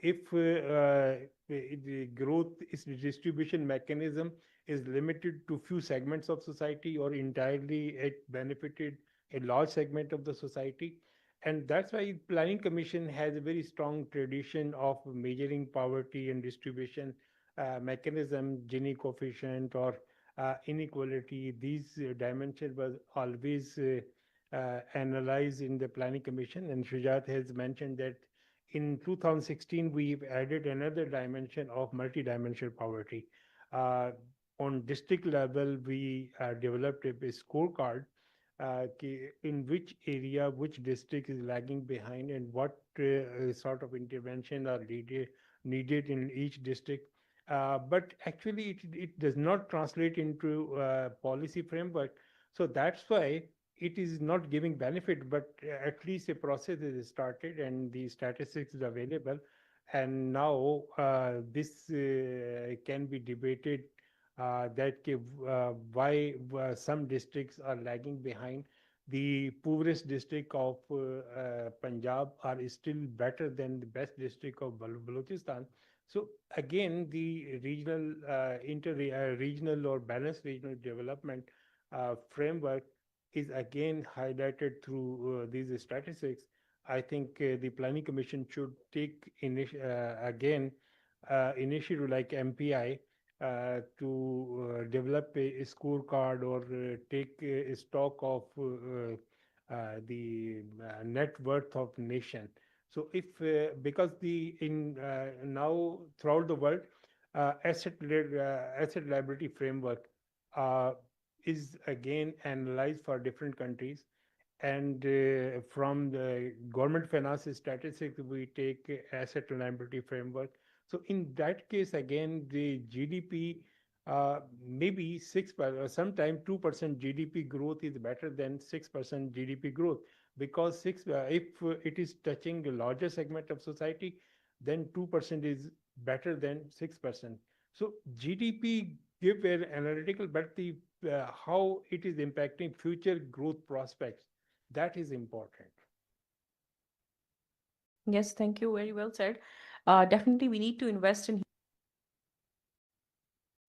If the growth is distribution mechanism is limited to few segments of society or entirely it benefited a large segment of the society. And that's why planning commission has a very strong tradition of measuring poverty and distribution mechanism, Gini coefficient or inequality. These dimension was always analyzed in the planning commission, and Shujat has mentioned that in 2016, we've added another dimension of multidimensional poverty. Uh, on district level, we developed a scorecard in which area, which district is lagging behind, and what sort of intervention are needed in each district. But actually, it does not translate into policy framework. So that's why it is not giving benefit, but at least a process is started and the statistics is available. And now this can be debated why some districts are lagging behind. The poorest district of Punjab are still better than the best district of Balochistan. So again, the regional or balanced regional development framework is again highlighted through these statistics. I think the Planning Commission should take initiative like MPI to develop a scorecard or take a stock of the net worth of nation. So if because the in now throughout the world, asset liability framework uh, is again analyzed for different countries. And from the government finances statistics, we take asset liability framework. So in that case, again, the GDP maybe 6%, or sometime 2% GDP growth is better than 6% GDP growth, because if it is touching a larger segment of society, then 2% is better than 6%. So GDP give an analytical, but the how it is impacting future growth prospects, that is important. Yes, thank you. Very well said. Definitely, we need to invest in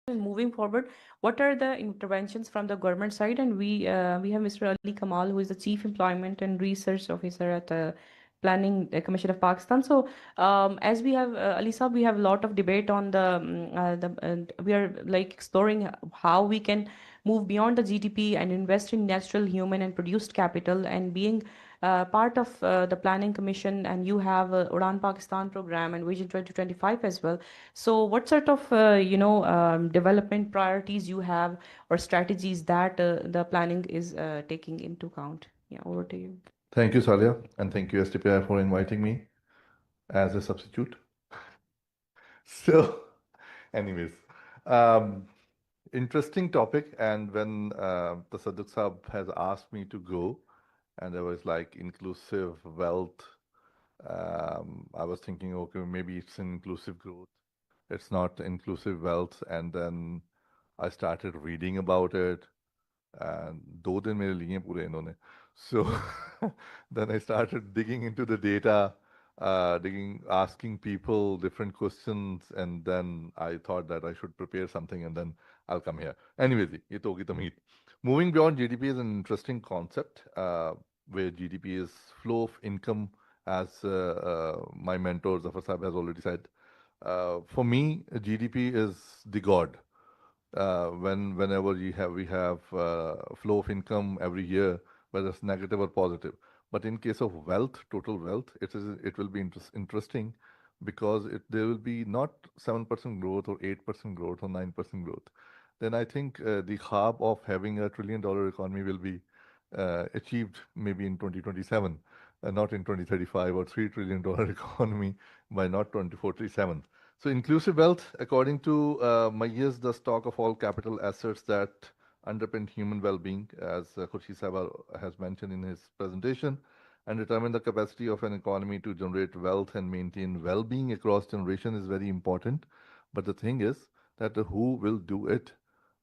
moving forward. What are the interventions from the government side? And we have Mr. Ali Kamal, who is the Chief Employment and Research Officer at the Planning Commission of Pakistan. So, as we have Ali Saab, we have a lot of debate on we are like exploring how we can move beyond the GDP and invest in natural, human, and produced capital. And being part of the Planning Commission, and you have Udan Pakistan program and Vision 2025 as well. So, what sort of development priorities you have or strategies that the planning is taking into account? Yeah, over to you. Thank you, Salia, and thank you, STPI, for inviting me as a substitute. So, anyways, um, interesting topic. And when the Saduk Sahab has asked me to go, and there was like inclusive wealth, I was thinking, okay, maybe it's an inclusive growth. It's not inclusive wealth. And then I started reading about it. And 2 दिन मेरे लिए पूरे इन्होंने. So then I started digging into the data, asking people different questions, and then I thought that I should prepare something, and then I'll come here. Anyways, ये तो होगी तमीद. Moving beyond GDP is an interesting concept, where GDP is flow of income, as my mentor Zafar Saab has already said. For me, GDP is the god. Whenever we have flow of income every year, whether it's negative or positive. But in case of wealth, total wealth, it will be interesting because there will be not 7% growth or 8% growth or 9% growth. Then I think the hub of having $1 trillion economy will be achieved maybe in 2027, not in 2035, or $3 trillion economy by not 2047. So inclusive wealth, according to Mayer's, the stock of all capital assets that underpin human well-being, as Khurshid Sahib has mentioned in his presentation, and determine the capacity of an economy to generate wealth and maintain well-being across generation is very important. But the thing is that who will do it?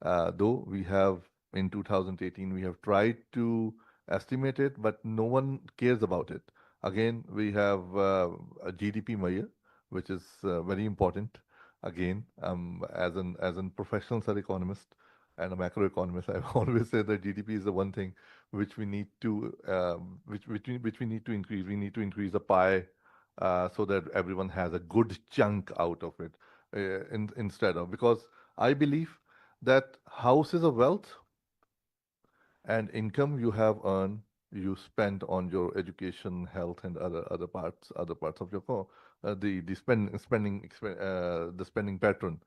Though we have in 2018 we have tried to estimate it, but no one cares about it. Again, we have a GDP Mayer, which is very important. Again, as an professional sir economist and a macroeconomist, I always say that GDP is the one thing which we need to which we need to increase. We need to increase the pie so that everyone has a good chunk out of it. Instead of, because I believe that house is a wealth and income you have earned, you spend on your education, health, and other parts of your the spending pattern.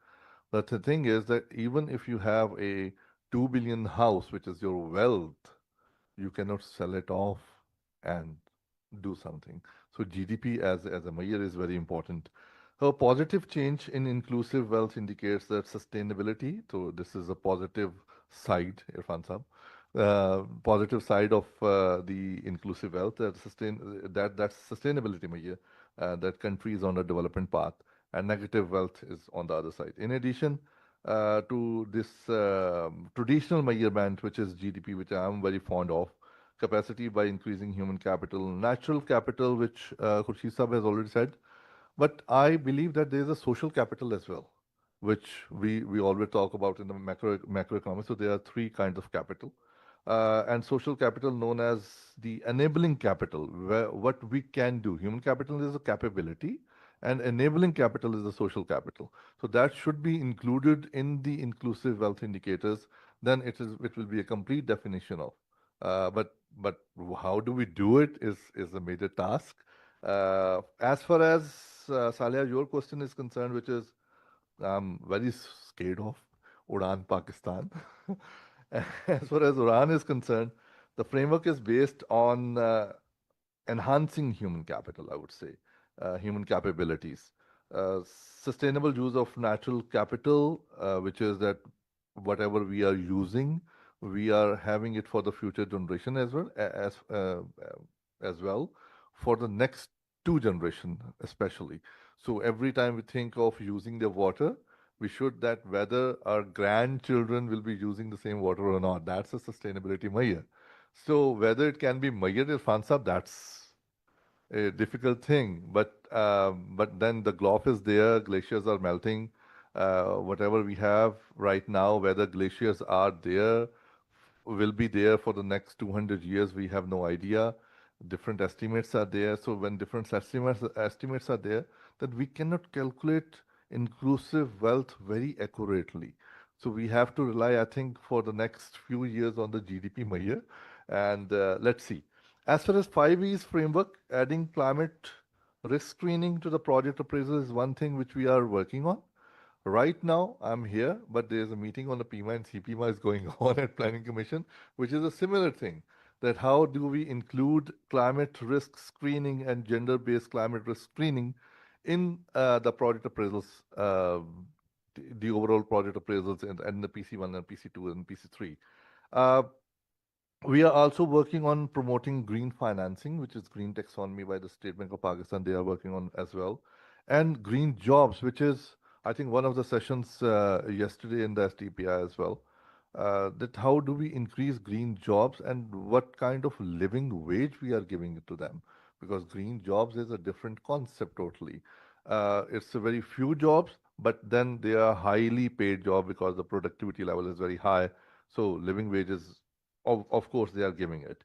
But the thing is that even if you have a 2 billion house, which is your wealth, you cannot sell it off and do something. So GDP as a measure is very important. A positive change in inclusive wealth indicates that sustainability. So this is a positive side, Irfan Saab. Positive side of the inclusive wealth that's sustainability measure, that country is on a development path, and negative wealth is on the other side. In addition to this traditional measurement, which is GDP, which I am very fond of, capacity by increasing human capital, natural capital, which Khurshid Sahib has already said. But I believe that there is a social capital as well, which we always talk about in the macroeconomics. So there are three kinds of capital. And social capital known as the enabling capital, where what we can do. Human capital is a capability, and enabling capital is the social capital. So that should be included in the inclusive wealth indicators. Then it will be a complete definition of. But how do we do it is a major task. As far as Salia, your question is concerned, which is I'm very scared of Udan Pakistan. As far as Udan is concerned, the framework is based on enhancing human capital, I would say, human capabilities. Sustainable use of natural capital, which is that whatever we are using, we are having it for the future generation as well, for the next two generation especially. So every time we think of using the water, we should that whether our grandchildren will be using the same water or not. That's a sustainability measure. So whether it can be measured in Fansab, that's a difficult thing. But then the glove is there, glaciers are melting. Whatever we have right now, whether glaciers are there, will be there for the next 200 years, we have no idea. Different estimates are there. So when different estimates are there, that we cannot calculate inclusive wealth very accurately. So we have to rely, I think, for the next few years on the GDP measure. And let's see. As far as 5Es framework, adding climate risk screening to the project appraisal is one thing which we are working on. Right now, I'm here, but there's a meeting on the PMA and CPMA is going on at Planning Commission, which is a similar thing. That how do we include climate risk screening and gender-based climate risk screening in the project appraisals, the overall project appraisals and the PC1 and PC2 and PC3. We are also working on promoting green financing, which is green taxonomy by the State Bank of Pakistan. They are working on as well. And green jobs, which is, I think, one of the sessions yesterday in the STPI as well. That how do we increase green jobs and what kind of living wage we are giving it to them? Because green jobs is a different concept totally. It's a very few jobs, but then they are highly paid job because the productivity level is very high. So living wages, of course, they are giving it.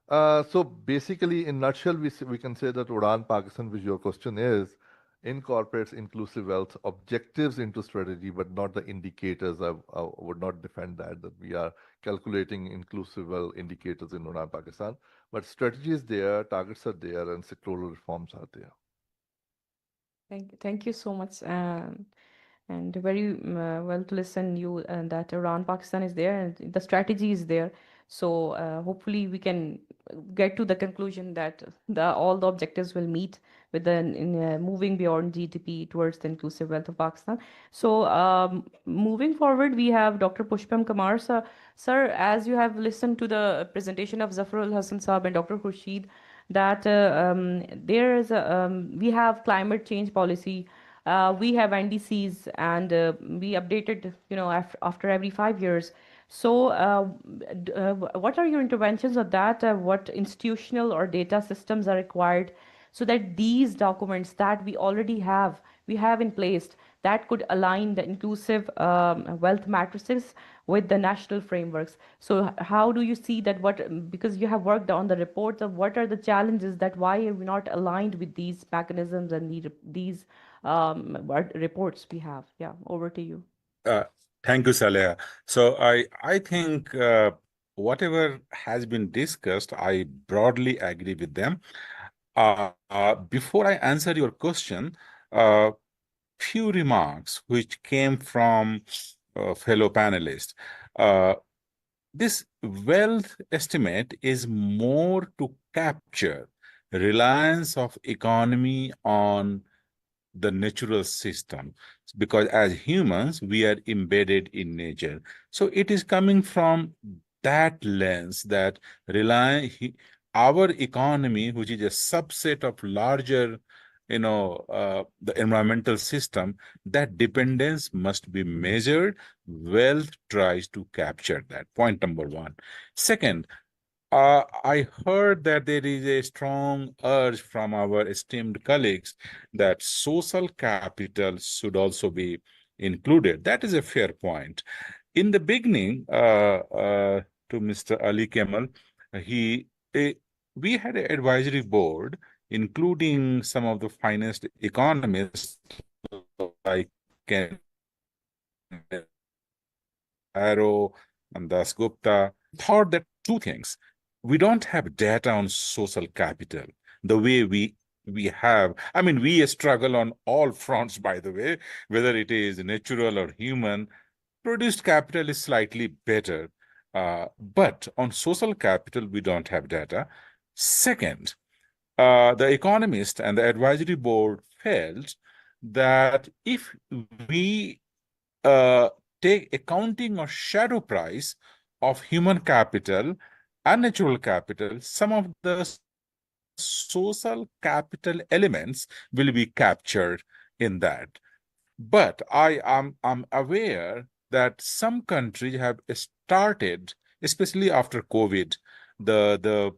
So basically, in nutshell, we can say that Udan Pakistan, which your question is, incorporates inclusive wealth objectives into strategy, but not the indicators. I would not defend that we are calculating inclusive wealth indicators in Udan, Pakistan. But strategy is there, targets are there, and sectoral reforms are there. Thank you so much. And very well to listen you that Iran Pakistan is there and the strategy is there. So hopefully we can get to the conclusion that all the objectives will meet with the moving beyond GDP towards the inclusive wealth of Pakistan. So moving forward, we have Dr. Pushpam Kamar sir. Sir, as you have listened to the presentation of Zafarul Hassan Saab and Dr. Khurshid, that there is we have climate change policy, we have NDCs, and we updated, after every 5 years. So, what are your interventions on that? What institutional or data systems are required so that these documents that we have in place, that could align the inclusive wealth matrices with the national frameworks? So, how do you see that? Because you have worked on the reports of what are the challenges, that why are we not aligned with these mechanisms and these reports we have? Yeah, over to you. Thank you, Saleha. So I think whatever has been discussed, I broadly agree with them. Before I answer your question, few remarks which came from fellow panelists. This wealth estimate is more to capture reliance of economy on the natural system, because as humans we are embedded in nature. So it is coming from that lens that our economy, which is a subset of larger, the environmental system, that dependence must be measured. Wealth tries to capture that. Point number one. Second, I heard that there is a strong urge from our esteemed colleagues that social capital should also be included. That is a fair point. In the beginning, to Mr. Ali Kemal, we had an advisory board, including some of the finest economists like Arrow and Das Gupta, thought that two things. We don't have data on social capital the way we have. I mean, we struggle on all fronts, by the way, whether it is natural or human. Produced capital is slightly better. But on social capital, we don't have data. Second, the economist and the advisory board felt that if we take accounting or shadow price of human capital and natural capital, some of the social capital elements will be captured in that. But I'm aware that some countries have started, especially after COVID, the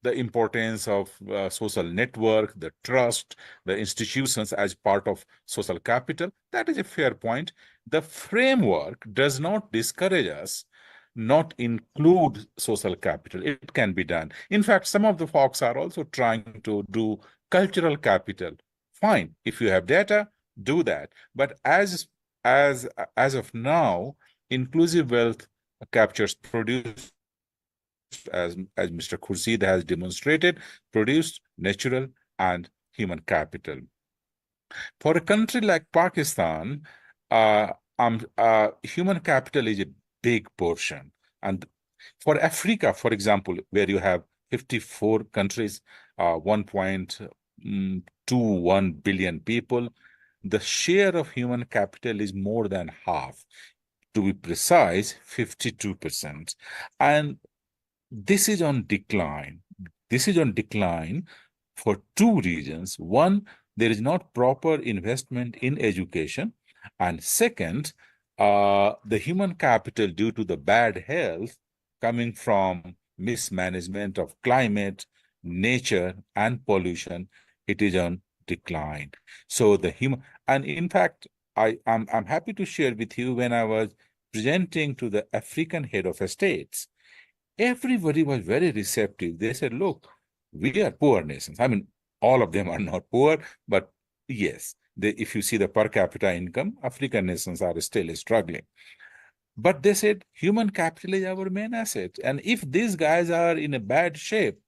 importance of social network, the trust, the institutions as part of social capital. That is a fair point. The framework does not discourage us not include social capital. It can be done. In fact, some of the folks are also trying to do cultural capital. Fine, if you have data, do that. But as of now, inclusive wealth captures produced, as Mr. Khurshid has demonstrated, produced, natural, and human capital. For a country like Pakistan, human capital is a big portion. And for Africa, for example, where you have 54 countries, 1.21 billion people, the share of human capital is more than half. To be precise, 52%. And this is on decline. This is on decline for two reasons. One, there is not proper investment in education. And second, the human capital, due to the bad health coming from mismanagement of climate, nature, and pollution, it is on decline. So and in fact, I'm happy to share with you, when I was presenting to the African head of states, everybody was very receptive. They said, look, we are poor nations. I mean, all of them are not poor, but yes, if you see the per capita income, African nations are still struggling. But they said human capital is our main asset. And if these guys are in a bad shape,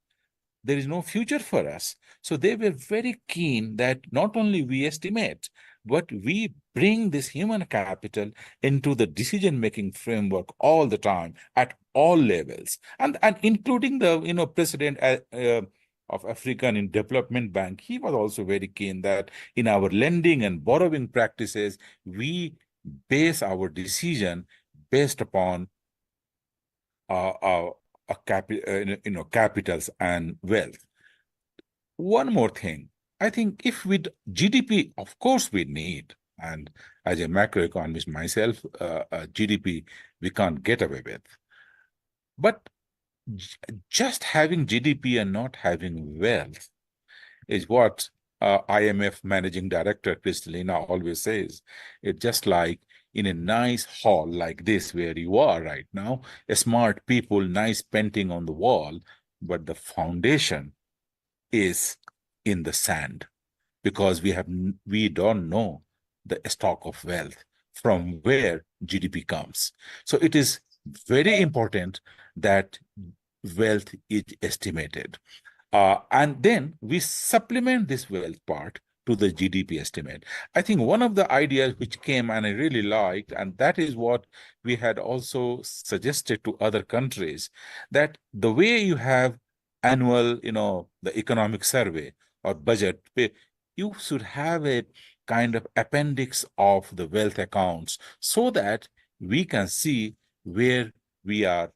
there is no future for us. So they were very keen that not only we estimate, but we bring this human capital into the decision-making framework all the time at all levels, and including the president of African in Development Bank. He was also very keen that in our lending and borrowing practices, we base our decision based upon capitals and wealth. One more thing, I think if with GDP, of course we need, and as a macroeconomist myself, GDP we can't get away with. But just having GDP and not having wealth is what IMF Managing Director Kristalina always says. It's just like in a nice hall like this where you are right now, smart people, nice painting on the wall, but the foundation is in the sand because we don't know the stock of wealth from where GDP comes. So it is very important that wealth is estimated. And then we supplement this wealth part to the GDP estimate. I think one of the ideas which came and I really liked, and that is what we had also suggested to other countries, that the way you have annual, the economic survey or budget, you should have a kind of appendix of the wealth accounts so that we can see where we are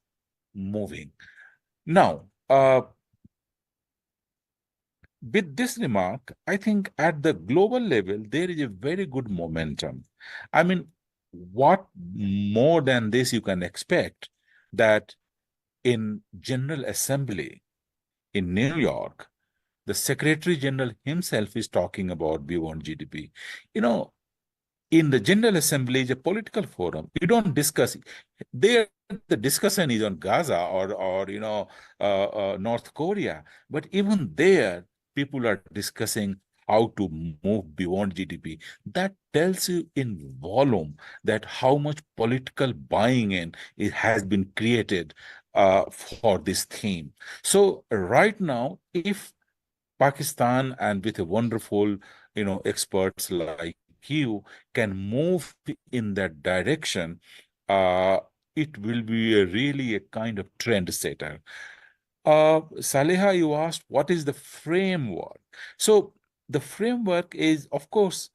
moving. Now, with this remark, I think at the global level, there is a very good momentum. I mean, what more than this you can expect that in General Assembly in New York, the Secretary General himself is talking about beyond GDP. In the General Assembly is a political forum. You don't discuss. There, the discussion is on Gaza or North Korea. But even there, people are discussing how to move beyond GDP. That tells you in volume that how much political buying in it has been created for this theme. So right now, if Pakistan and with a wonderful, experts like you can move in that direction, it will be really a kind of trend setter. Saleha, you asked what is the framework? So the framework is, of course,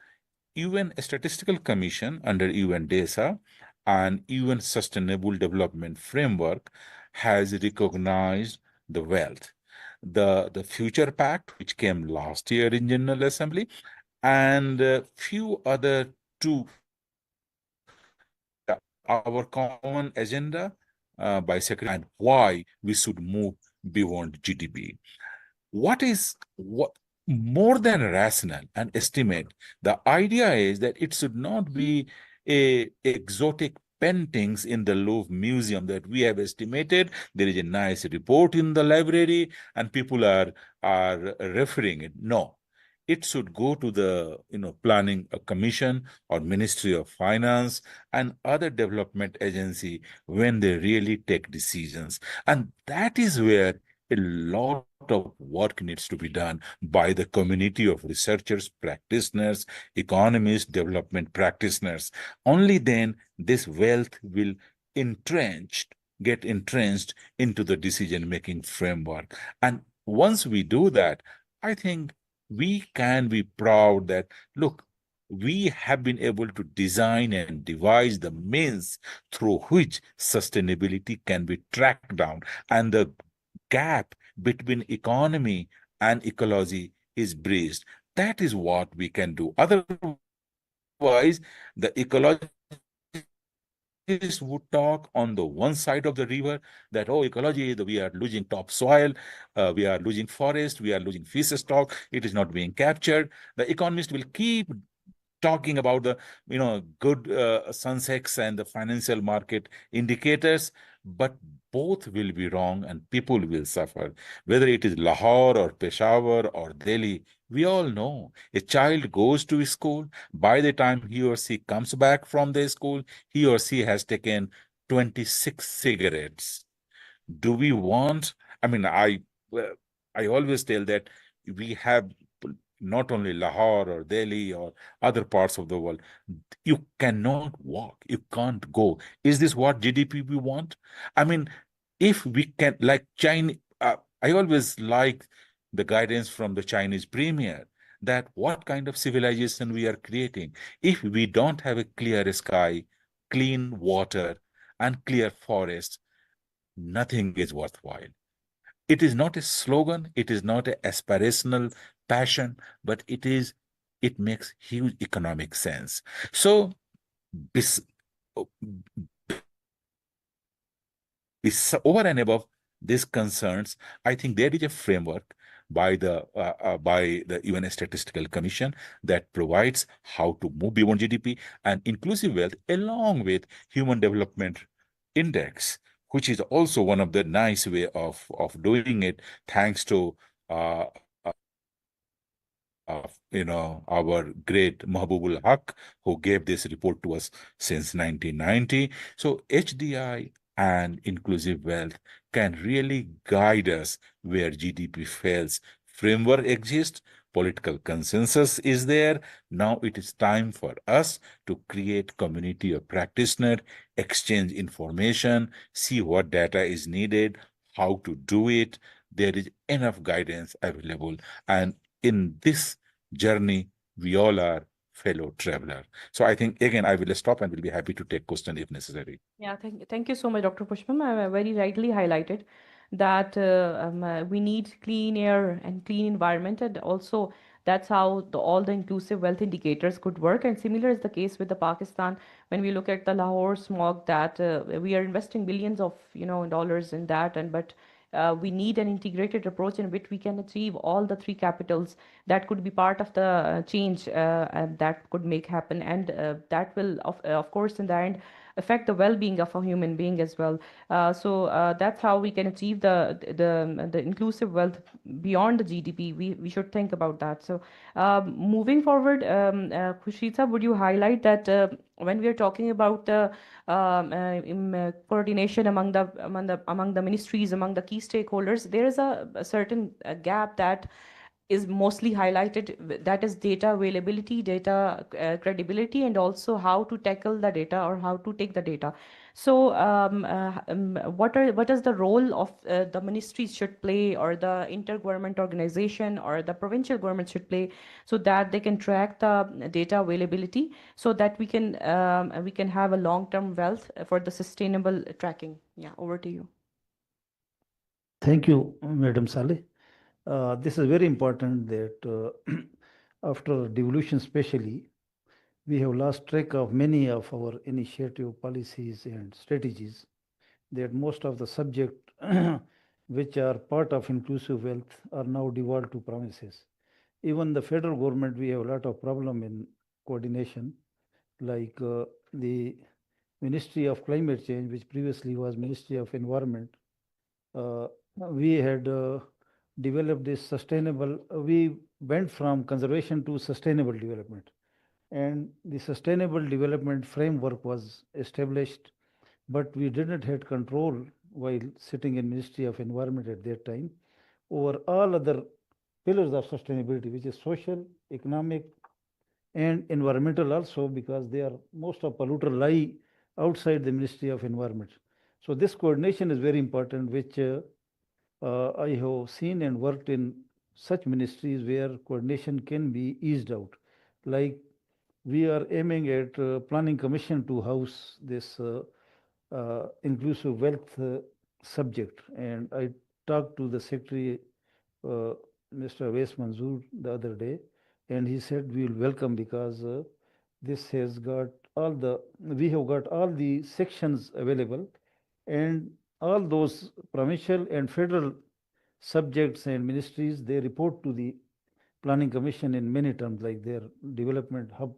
UN Statistical Commission under UN DESA and UN Sustainable Development Framework has recognized the wealth. The Future Pact, which came last year in General Assembly, and a few other two, our common agenda by Secretary, and why we should move beyond GDP. What more than rational and estimate, the idea is that it should not be a exotic paintings in the Louvre Museum that we have estimated. There is a nice report in the library and people are referring it. No, it should go to the planning commission or Ministry of Finance and other development agency when they really take decisions. And that is where a lot of work needs to be done by the community of researchers, practitioners, economists, development practitioners. Only then this wealth will get entrenched into the decision-making framework. And once we do that, I think we can be proud that, look, we have been able to design and devise the means through which sustainability can be tracked down, and the gap between economy and ecology is bridged. That is what we can do. Otherwise, the ecologists would talk on the one side of the river that, oh, ecology, we are losing topsoil, we are losing forest, we are losing fish stock, it is not being captured. The economist will keep talking about the good sunsets and the financial market indicators, but both will be wrong and people will suffer. Whether it is Lahore or Peshawar or Delhi, We all know a child goes to school. By the time he or she comes back from the school, he or she has taken 26 cigarettes. Do we want? I mean, well, I always tell that we have not only Lahore or Delhi or other parts of the world, you cannot walk, you can't go. Is this what GDP we want? I mean, if we can, like China, I always like the guidance from the Chinese premier that what kind of civilization we are creating. If we don't have a clear sky, clean water, and clear forest, nothing is worthwhile. It is not a slogan, it is not an aspirational passion, but it makes huge economic sense. So bes- over and above these concerns, I think there is a framework by the UN Statistical Commission that provides how to move beyond GDP and inclusive wealth, along with Human Development Index, which is also one of the nice way of doing it, thanks to uh, our great Mahbubul Haq, who gave this report to us since 1990. So HDI and inclusive wealth can really guide us where GDP fails. Framework exists, political consensus is there. Now it is time for us to create community of practitioner, exchange information, see what data is needed, how to do it. There is enough guidance available. And in this journey, we all are fellow traveler. So I think again, I will stop and will be happy to take question if necessary. Yeah, thank you so much, Dr. Pushpam. Very rightly highlighted that we need clean air and clean environment, and also that's how all the inclusive wealth indicators could work. And similar is the case with the Pakistan. When we look at the Lahore smog, that we are investing billions of dollars in that, and but we need an integrated approach in which we can achieve all the three capitals that could be part of the change and that could make happen, and that will of course in the end affect the well-being of a human being as well. So that's how we can achieve the inclusive wealth beyond the GDP. We should think about that. So moving forward, Khushita, would you highlight that when we are talking about the coordination among the ministries, among the key stakeholders, there is a certain gap that is mostly highlighted, that is data availability, data credibility, and also how to tackle the data or how to take the data. So what is the role of the ministries should play, or the intergovernment organization or the provincial government should play, so that they can track the data availability, so that we can have a long-term wealth for the sustainable tracking. Yeah, over to you. Thank you, Madam Saleh. This is very important that after devolution especially, we have lost track of many of our initiative policies and strategies, that most of the subject which are part of inclusive wealth are now devolved to provinces. Even the federal government, we have a lot of problem in coordination, like the Ministry of Climate Change, which previously was Ministry of Environment. We had developed this sustainable, we went from conservation to sustainable development. And the sustainable development framework was established, but we didn't have control while sitting in Ministry of Environment at that time over all other pillars of sustainability, which is social, economic, and environmental also, because they are most of polluter lie outside the Ministry of Environment. So this coordination is very important, which I have seen and worked in such ministries where coordination can be eased out. Like we are aiming at planning commission to house this inclusive wealth subject. And I talked to the secretary, Mr. Awais Manzoor, the other day, and he said we will welcome, because this has got we have got all the sections available, and all those provincial and federal subjects and ministries, they report to the planning commission in many terms, like their development hub.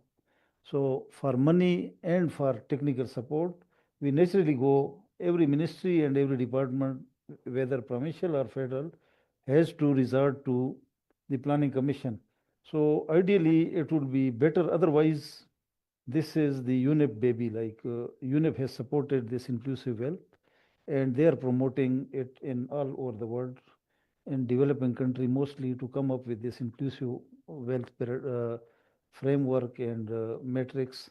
So for money and for technical support, we naturally go, every ministry and every department, whether provincial or federal, has to resort to the planning commission. So ideally, it would be better. Otherwise, this is the UNEP baby. Like UNEP has supported this inclusive wealth, and they are promoting it in all over the world, in developing country mostly, to come up with this inclusive wealth framework and metrics.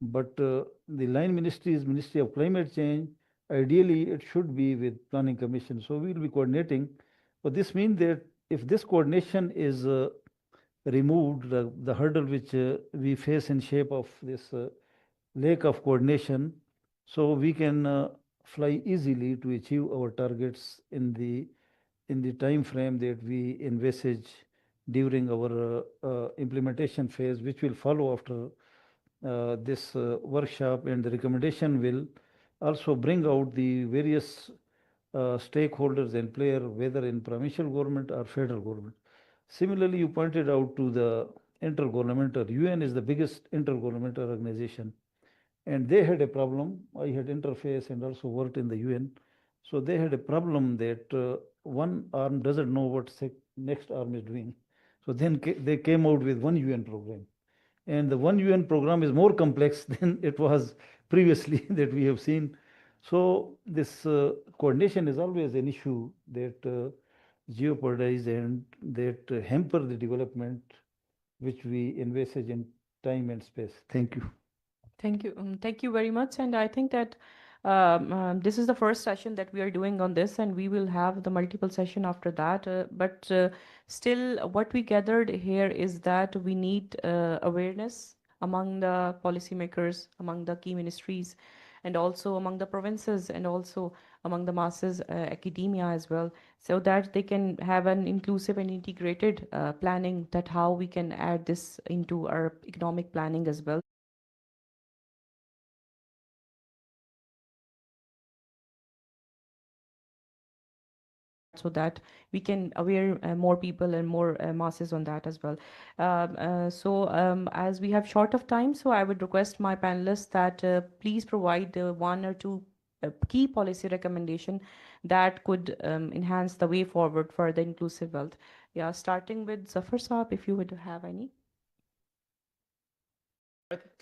But the line ministry is Ministry of Climate Change. Ideally, it should be with Planning Commission. So we will be coordinating. But this means that if this coordination is removed, the hurdle which we face in shape of this lack of coordination, so we can fly easily to achieve our targets in the time frame that we envisage during our implementation phase, which will follow after this workshop. And the recommendation will also bring out the various stakeholders and player, whether in provincial government or federal government. Similarly, you pointed out to the intergovernmental. UN is the biggest intergovernmental organization, and they had a problem. I had interface and also worked in the UN. So they had a problem that one arm doesn't know what next arm is doing. So then they came out with one UN program. And the one UN program is more complex than it was previously that we have seen. So this coordination is always an issue that jeopardize and that hamper the development which we envisage in time and space. Thank you. Thank you. Thank you very much. And I think that this is the first session that we are doing on this, and we will have the multiple session after that. But still, what we gathered here is that we need awareness among the policymakers, among the key ministries, and also among the provinces, and also among the masses, academia as well, so that they can have an inclusive and integrated planning, that how we can add this into our economic planning as well. So that we can aware more people and more masses on that as well. As we have short of time, so I would request my panelists that please provide one or two key policy recommendation that could enhance the way forward for the inclusive wealth. Yeah, starting with Zafar Saab, if you would have any. I think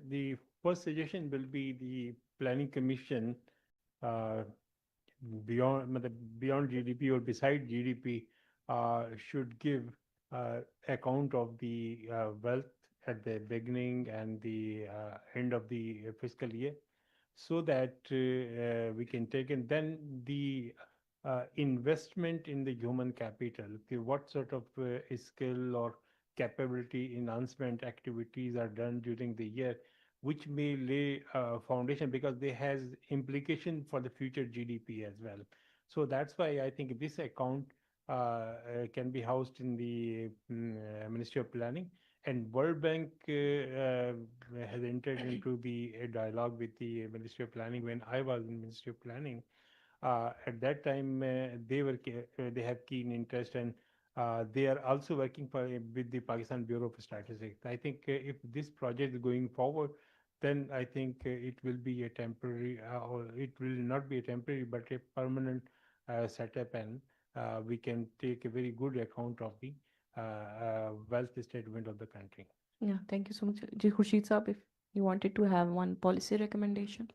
the first suggestion will be the Planning Commission beyond GDP or beside GDP should give account of the wealth at the beginning and the end of the fiscal year, so that we can take, and then the investment in the human capital. Okay, what sort of skill or capability enhancement activities are done during the year, which may lay a foundation, because they has implication for the future GDP as well. So that's why I think this account can be housed in the Ministry of Planning. And World Bank has entered into a dialogue with the Ministry of Planning when I was in Ministry of Planning. At that time, they have keen interest, and they are also working with the Pakistan Bureau of Statistics. I think if this project is going forward, then I think it will be a temporary, or it will not be a temporary, but a permanent setup, and we can take a very good account of the wealth statement of the country. Yeah, thank you so much. Khurshid Saab, if you wanted to have one policy recommendation.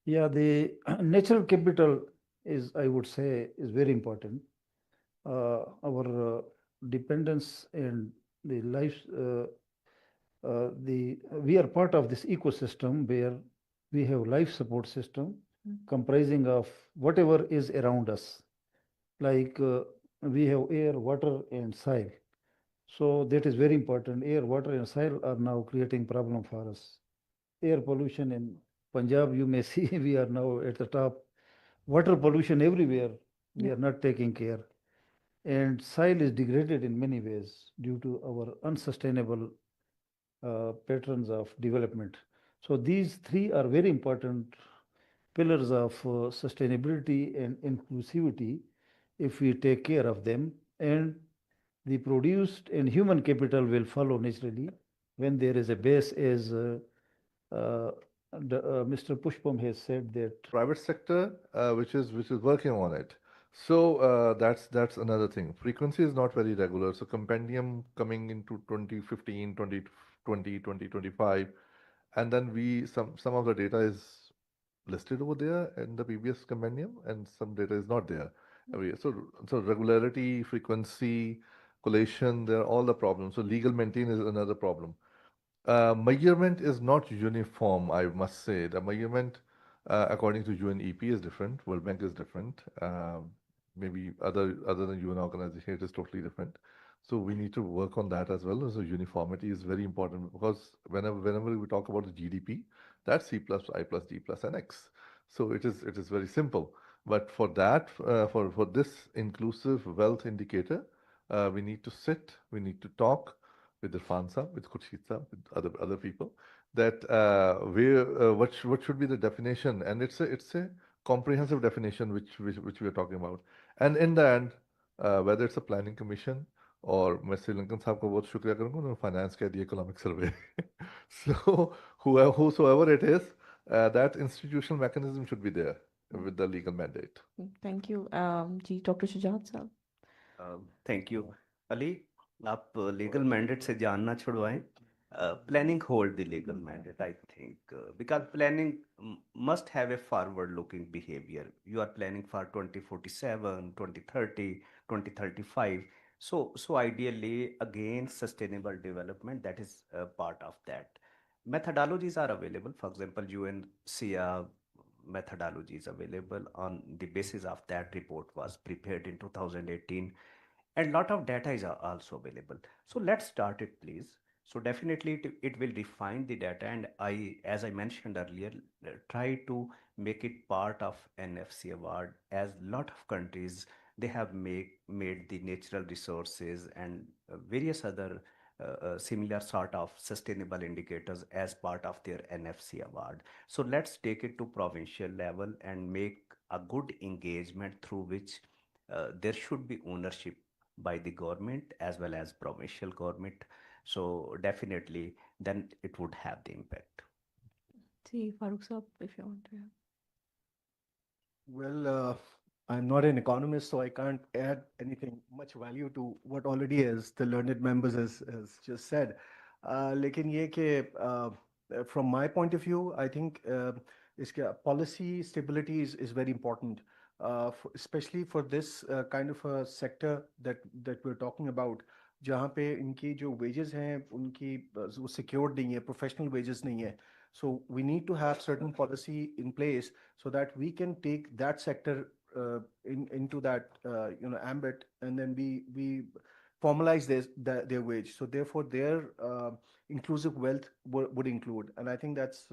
Yeah, the natural capital is, I would say, is very important. Our dependence and the life, we are part of this ecosystem where we have life support system comprising of whatever is around us. Like we have air, water, and soil. So that is very important. Air, water, and soil are now creating problem for us. Air pollution in Punjab, you may see we are now at the top. Water pollution everywhere, we are not taking care. And soil is degraded in many ways due to our unsustainable patterns of development. So these three are very important pillars of sustainability and inclusivity if we take care of them. And the produced and human capital will follow naturally when there is a base, as Mr. Pushpam has said that private sector which is working on it. So that's another thing. Frequency is not very regular. So compendium coming into 2015, 2020, 2025, and then some of the data is listed over there in the previous compendium, and some data is not there every year. So regularity, frequency, collation, they're all the problems. So legal maintain is another problem. Measurement is not uniform, I must say. The measurement, according to UNEP, is different. World Bank is different. Maybe other than UN organization, it is totally different. So we need to work on that as well. So uniformity is very important because whenever we talk about the GDP, that's C plus I plus D plus and X. So it is very simple. But for that, for this inclusive wealth indicator, we need to sit, we need to talk with Irfan Saab, with Khurshid Saab, with other people, that what should be the definition, and it's a comprehensive definition which we are talking about, and in the end, whether it's a planning commission or मैं श्रीलंकन साहब को बहुत शुक्रिया करूँगा उन्होंने finance कह दिया economic survey so whosoever it is, that institutional mechanism should be there with the legal mandate. Thank you. Dr. Shujat sir. Thank you Ali आप लीगल मैंडेट से जानना छुड़वाएं planning hold the legal mandate, I think, because planning must have a forward looking behavior. You are planning for 2047, 2030, 2035. So ideally, again, sustainable development, that is part of that. Methodologies are available. For example, UNCR methodology is available. On the basis of that, report was prepared in 2018, and lot of data is also available. So let's start it, please. So definitely it will refine the data, and as I mentioned earlier, try to make it part of NFC award, as lot of countries, they have made the natural resources and various other similar sort of sustainable indicators as part of their NFC award. So let's take it to provincial level and make a good engagement through which there should be ownership by the government as well as provincial government. So definitely then it would have the impact. See, Farooq sir, if you want to. Well, I'm not an economist, so I can't add anything much value to what already is the learned members has just said. लेकिन ये कि from my point of view, I think इसका policy stability is very important, especially for this kind of a sector that we're talking about, जहाँ पे इनकी जो wages हैं उनकी वो secured नहीं है, professional wages नहीं है. So we need to have certain policy in place so that we can take that sector into that ambit, and then we formalize their wage. So therefore, their inclusive wealth would include, and I think that's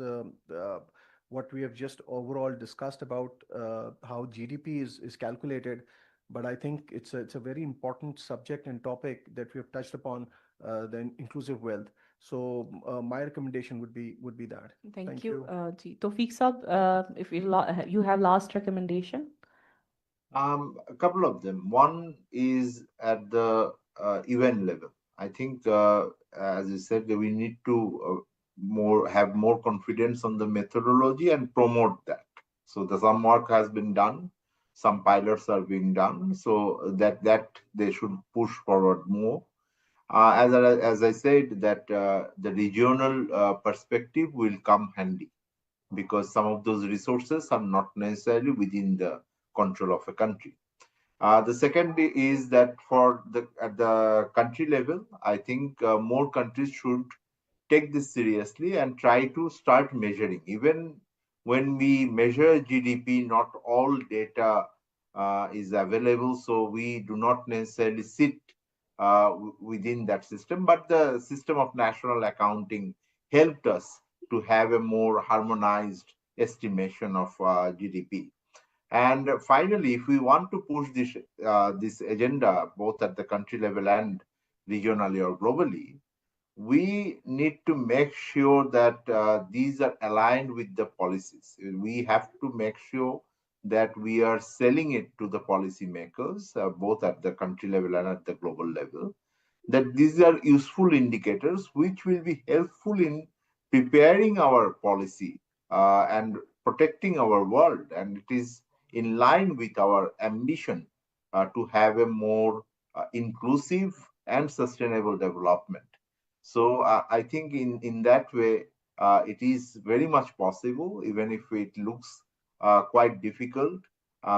what we have just overall discussed about how GDP is calculated. But I think it's a very important subject and topic that we have touched upon, the inclusive wealth. So my recommendation would be that. Thank you. Tawfiq Saab, if you have last recommendation. A couple of them. One is at the UN level. I think, as you said, that we need to have more confidence on the methodology and promote that. So some work has been done, some pilots are being done, so that they should push forward more. As I said, that the regional perspective will come handy, because some of those resources are not necessarily within the control of a country. The second is that at the country level, I think more countries should take this seriously and try to start measuring. Even when we measure GDP, not all data is available, so we do not necessarily sit within that system. But the system of national accounting helped us to have a more harmonized estimation of GDP. And finally, if we want to push this agenda both at the country level and regionally or globally, we need to make sure that these are aligned with the policies. We have to make sure that we are selling it to the policymakers, both at the country level and at the global level, that these are useful indicators which will be helpful in preparing our policy and protecting our world. And it is in line with our ambition to have a more inclusive and sustainable development. So I think in that way, it is very much possible, even if it looks quite difficult.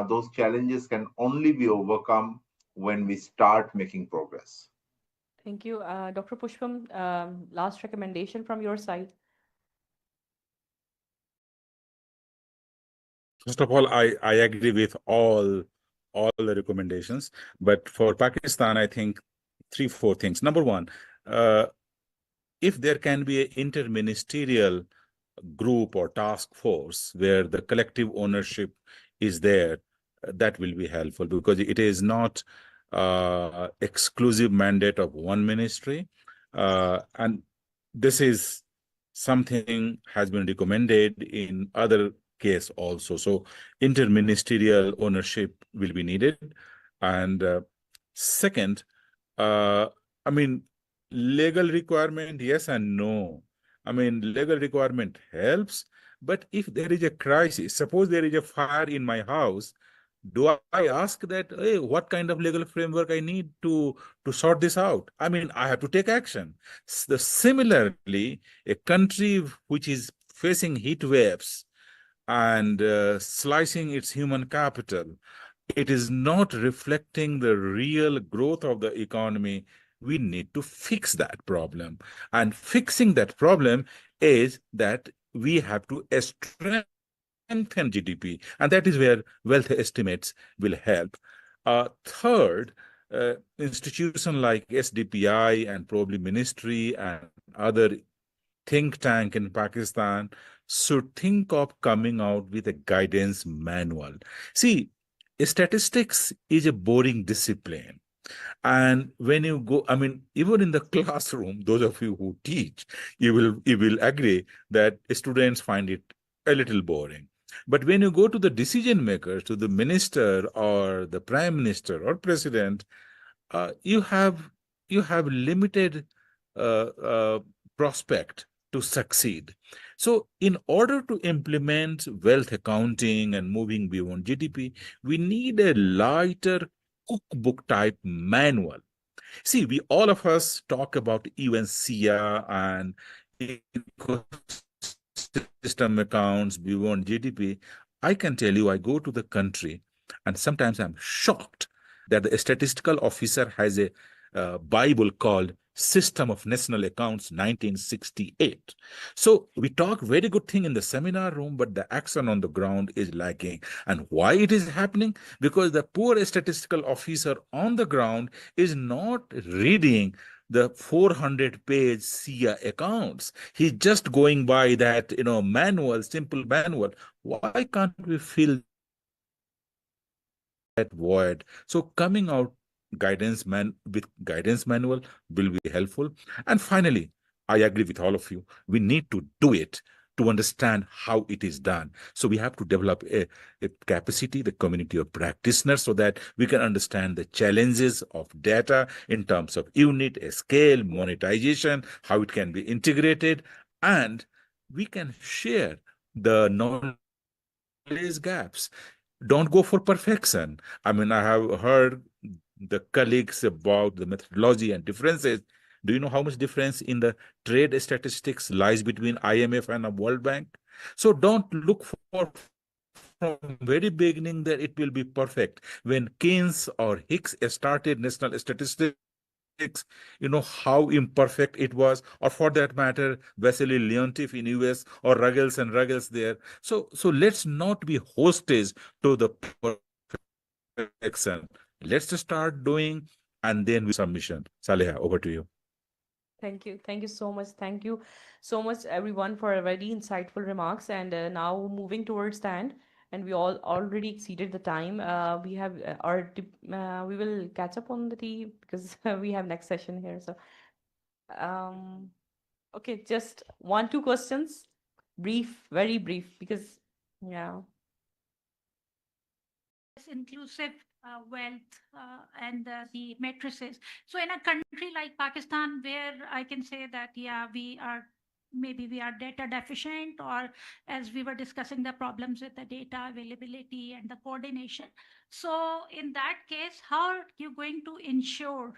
Those challenges can only be overcome when we start making progress. Thank you. Dr. Pushpam, last recommendation from your side. First of all, I agree with all the recommendations. But for Pakistan, I think three, four things. Number one, uh, if there can be an interministerial group or task force where the collective ownership is there, that will be helpful because it is not exclusive mandate of one ministry. And this is something has been recommended in other case also. So interministerial ownership will be needed. And second, uh, I mean, legal requirement, yes and no. I mean, legal requirement helps, but if there is a crisis, suppose there is a fire in my house, do I ask that, hey, what kind of legal framework I need to sort this out? I mean, I have to take action. Similarly, a country which is facing heat waves and slicing its human capital, it is not reflecting the real growth of the economy. We need to fix that problem. And fixing that problem is that we have to strengthen GDP. And that is where wealth estimates will help. Third, institution like SDPI and probably ministry and other think tank in Pakistan should think of coming out with a guidance manual. See, statistics is a boring discipline. And when you go, I mean, even in the classroom, those of you who teach, you will agree that students find it a little boring. But when you go to the decision makers, to the minister or the prime minister or president, you have limited uh, prospect to succeed. So in order to implement wealth accounting and moving beyond GDP, we need a lighter cookbook type manual. See, we all of us talk about UNCR and ecosystem accounts beyond GDP. I can tell you, I go to the country and sometimes I'm shocked that the statistical officer has a Bible called System of National Accounts 1968. So we talk very good thing in the seminar room, but the action on the ground is lacking. And why it is happening? Because the poor statistical officer on the ground is not reading the 400-page SIA accounts. He's just going by that, manual, simple manual. Why can't we fill that void? So coming out with guidance manual will be helpful. And finally, I agree with all of you. We need to do it to understand how it is done. So we have to develop a capacity, the community of practitioners, so that we can understand the challenges of data in terms of unit, scale, monetization, how it can be integrated, and we can share the knowledge gaps. Don't go for perfection. I mean, I have heard the colleagues about the methodology and differences. Do you know how much difference in the trade statistics lies between IMF and the World Bank? So don't look for from very beginning that it will be perfect. When Keynes or Hicks started national statistics, you know how imperfect it was, or for that matter, Vasily Leontief in US or Ruggles and Ruggles there. So let's not be hostage to the perfection. Let's just start doing, and then we submission. Saleha, over to you. Thank you. Thank you so much. Thank you so much, everyone, for a very insightful remarks. And now moving towards the end, and we all already exceeded the time. We have we will catch up on the tea because we have next session here. So, um, okay, just one, two questions, brief, very brief, because yeah. Inclusive wealth and the matrices. So in a country like Pakistan, where I can say that, yeah, we are maybe we are data deficient, or as we were discussing, the problems with the data availability and the coordination. So in that case, how are you going to ensure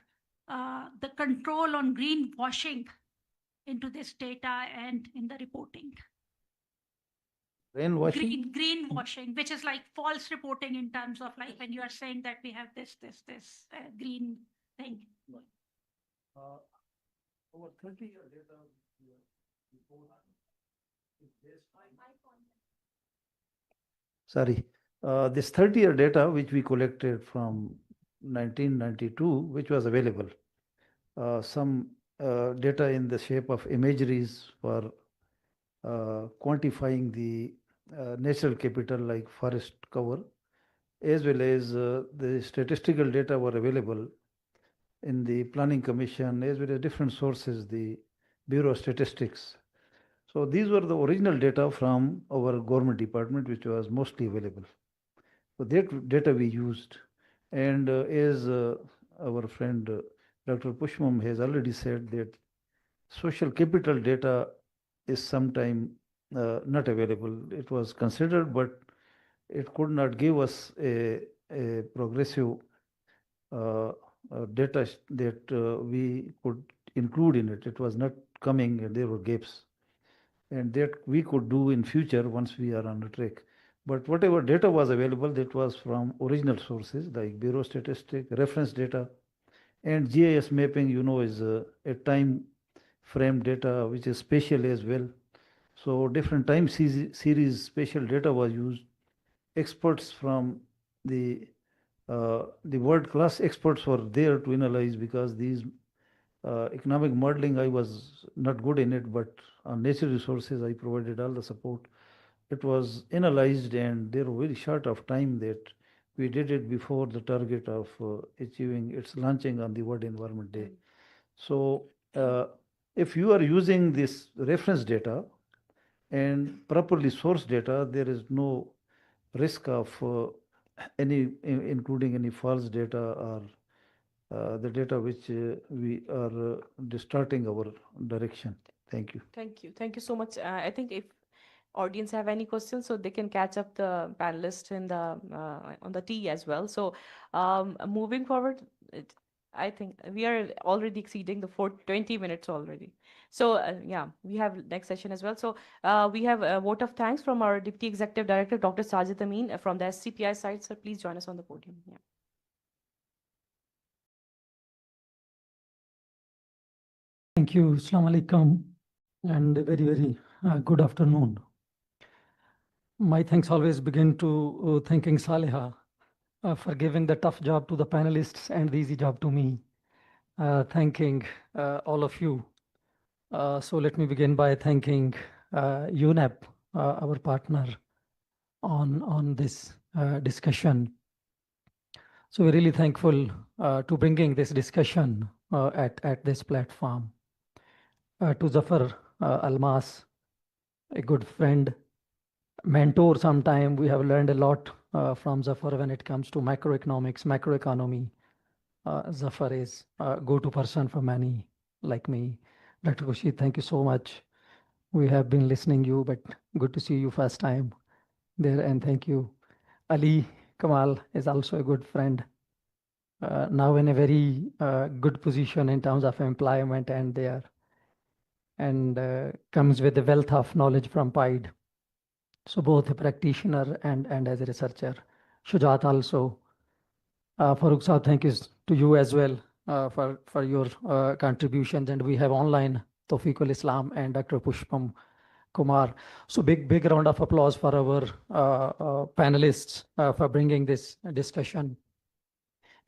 the control on greenwashing into this data and in the reporting? Brainwashing? Greenwashing, which is like false reporting in terms of like when you are saying that we have this green thing. Over 30-year data before is based Sorry, this 30-year data which we collected from 1992, which was available, some data in the shape of imageries for quantifying the natural capital like forest cover, as well as the statistical data were available in the Planning Commission, as well as different sources, the Bureau of Statistics. So these were the original data from our government department, which was mostly available. So that data we used. And as our friend Dr. Pushpam has already said that social capital data is sometime not available. It was considered, but it could not give us a progressive data that we could include in it. It was not coming, and there were gaps. And that we could do in future once we are on the track. But whatever data was available, that was from original sources like Bureau Statistics, reference data, and GIS mapping, you know, is a time frame data which is spatial as well. So different time series spatial data was used. Experts from the world-class experts were there to analyze, because these economic modeling, I was not good in it, but on natural resources, I provided all the support. It was analyzed, and they were very short of time that we did it before the target of achieving its launching on the World Environment Day. So if you are using this reference data and properly sourced data, there is no risk of including any false data or the data which we are distorting our direction. Thank you. Thank you. Thank you so much. I think if audience have any questions, so they can catch up the panelists in the on the T as well. So moving forward, I think we are already exceeding the 20 minutes already. So yeah, we have next session as well. So we have a vote of thanks from our Deputy Executive Director, Dr. Sajid Amin, from the SCPI side. So please join us on the podium. Yeah. Thank you. Assalamu alaikum, and a very, very good afternoon. My thanks always begin to thanking Saleha for giving the tough job to the panelists and the easy job to me. Thanking all of you. So let me begin by thanking UNEP, our partner, on this discussion. So we're really thankful to bringing this discussion at this platform. To Zafar Almas, a good friend, mentor sometime. We have learned a lot from Zafar when it comes to macroeconomics, macroeconomy. Zafar is a go-to person for many like me. Dr. Khurshid, thank you so much. We have been listening you, but good to see you first time there, and thank you. Ali Kamal is also a good friend. Now in a very good position in terms of employment, and there, and comes with a wealth of knowledge from PIDE. So both a practitioner and as a researcher. Shujat also. Farooq Saab, thank you to you as well for your contributions. And we have online Tawfiqul Islam and Dr. Pushpam Kumar. So big round of applause for our panelists for bringing this discussion.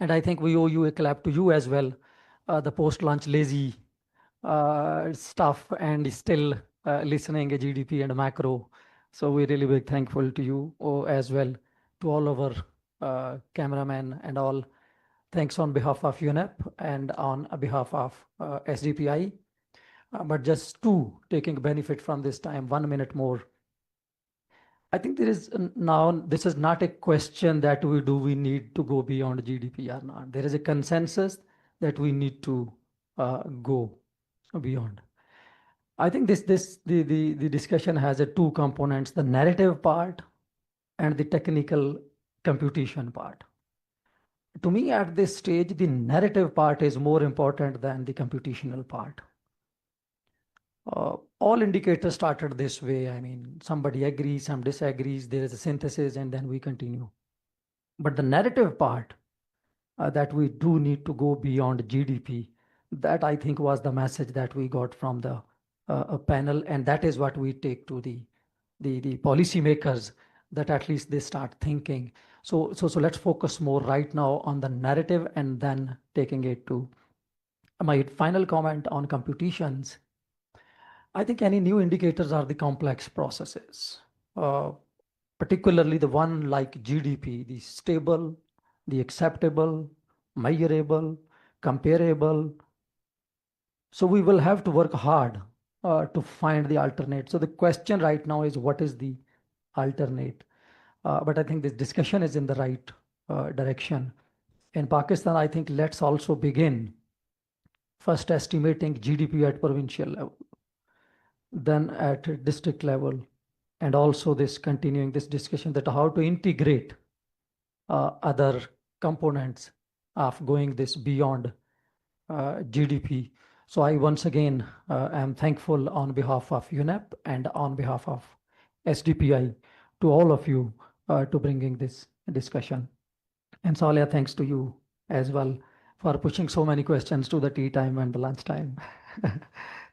And I think we owe you a clap to you as well, the post-launch lazy stuff, and still listening a GDP and macro. So we're really big thankful to you as well, to all our cameramen and all. Thanks on behalf of UNEP and on behalf of SDPI. But just taking benefit from this time, 1 minute more. I think there is now, this is not a question that we need to go beyond GDP or not. There is a consensus that we need to go beyond. I think the discussion has a two components, the narrative part and the technical computation part. To me, at this stage, the narrative part is more important than the computational part. All indicators started this way. I mean, somebody agrees, some disagrees, there is a synthesis, and then we continue. But the narrative part, that we do need to go beyond GDP, that I think was the message that we got from the panel, and that is what we take to the policymakers, that at least they start thinking. So let's focus more right now on the narrative and then taking it to my final comment on computations. I think any new indicators are the complex processes, particularly the one like GDP, the stable, the acceptable, measurable, comparable. So we will have to work hard to find the alternate. So the question right now is, what is the alternate? But I think this discussion is in the right direction. In Pakistan, I think let's also begin first estimating GDP at provincial level, then at district level, and also this continuing this discussion that how to integrate other components of going this beyond GDP. So I once again am thankful on behalf of UNEP and on behalf of SDPI to all of you to bringing this discussion. And Salia, thanks to you as well for pushing so many questions to the tea time and the lunch time.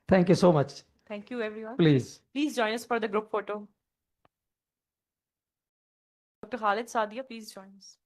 Thank you so much. Thank you, everyone. Please. Please join us for the group photo. Dr. Khalid Sadia, please join us.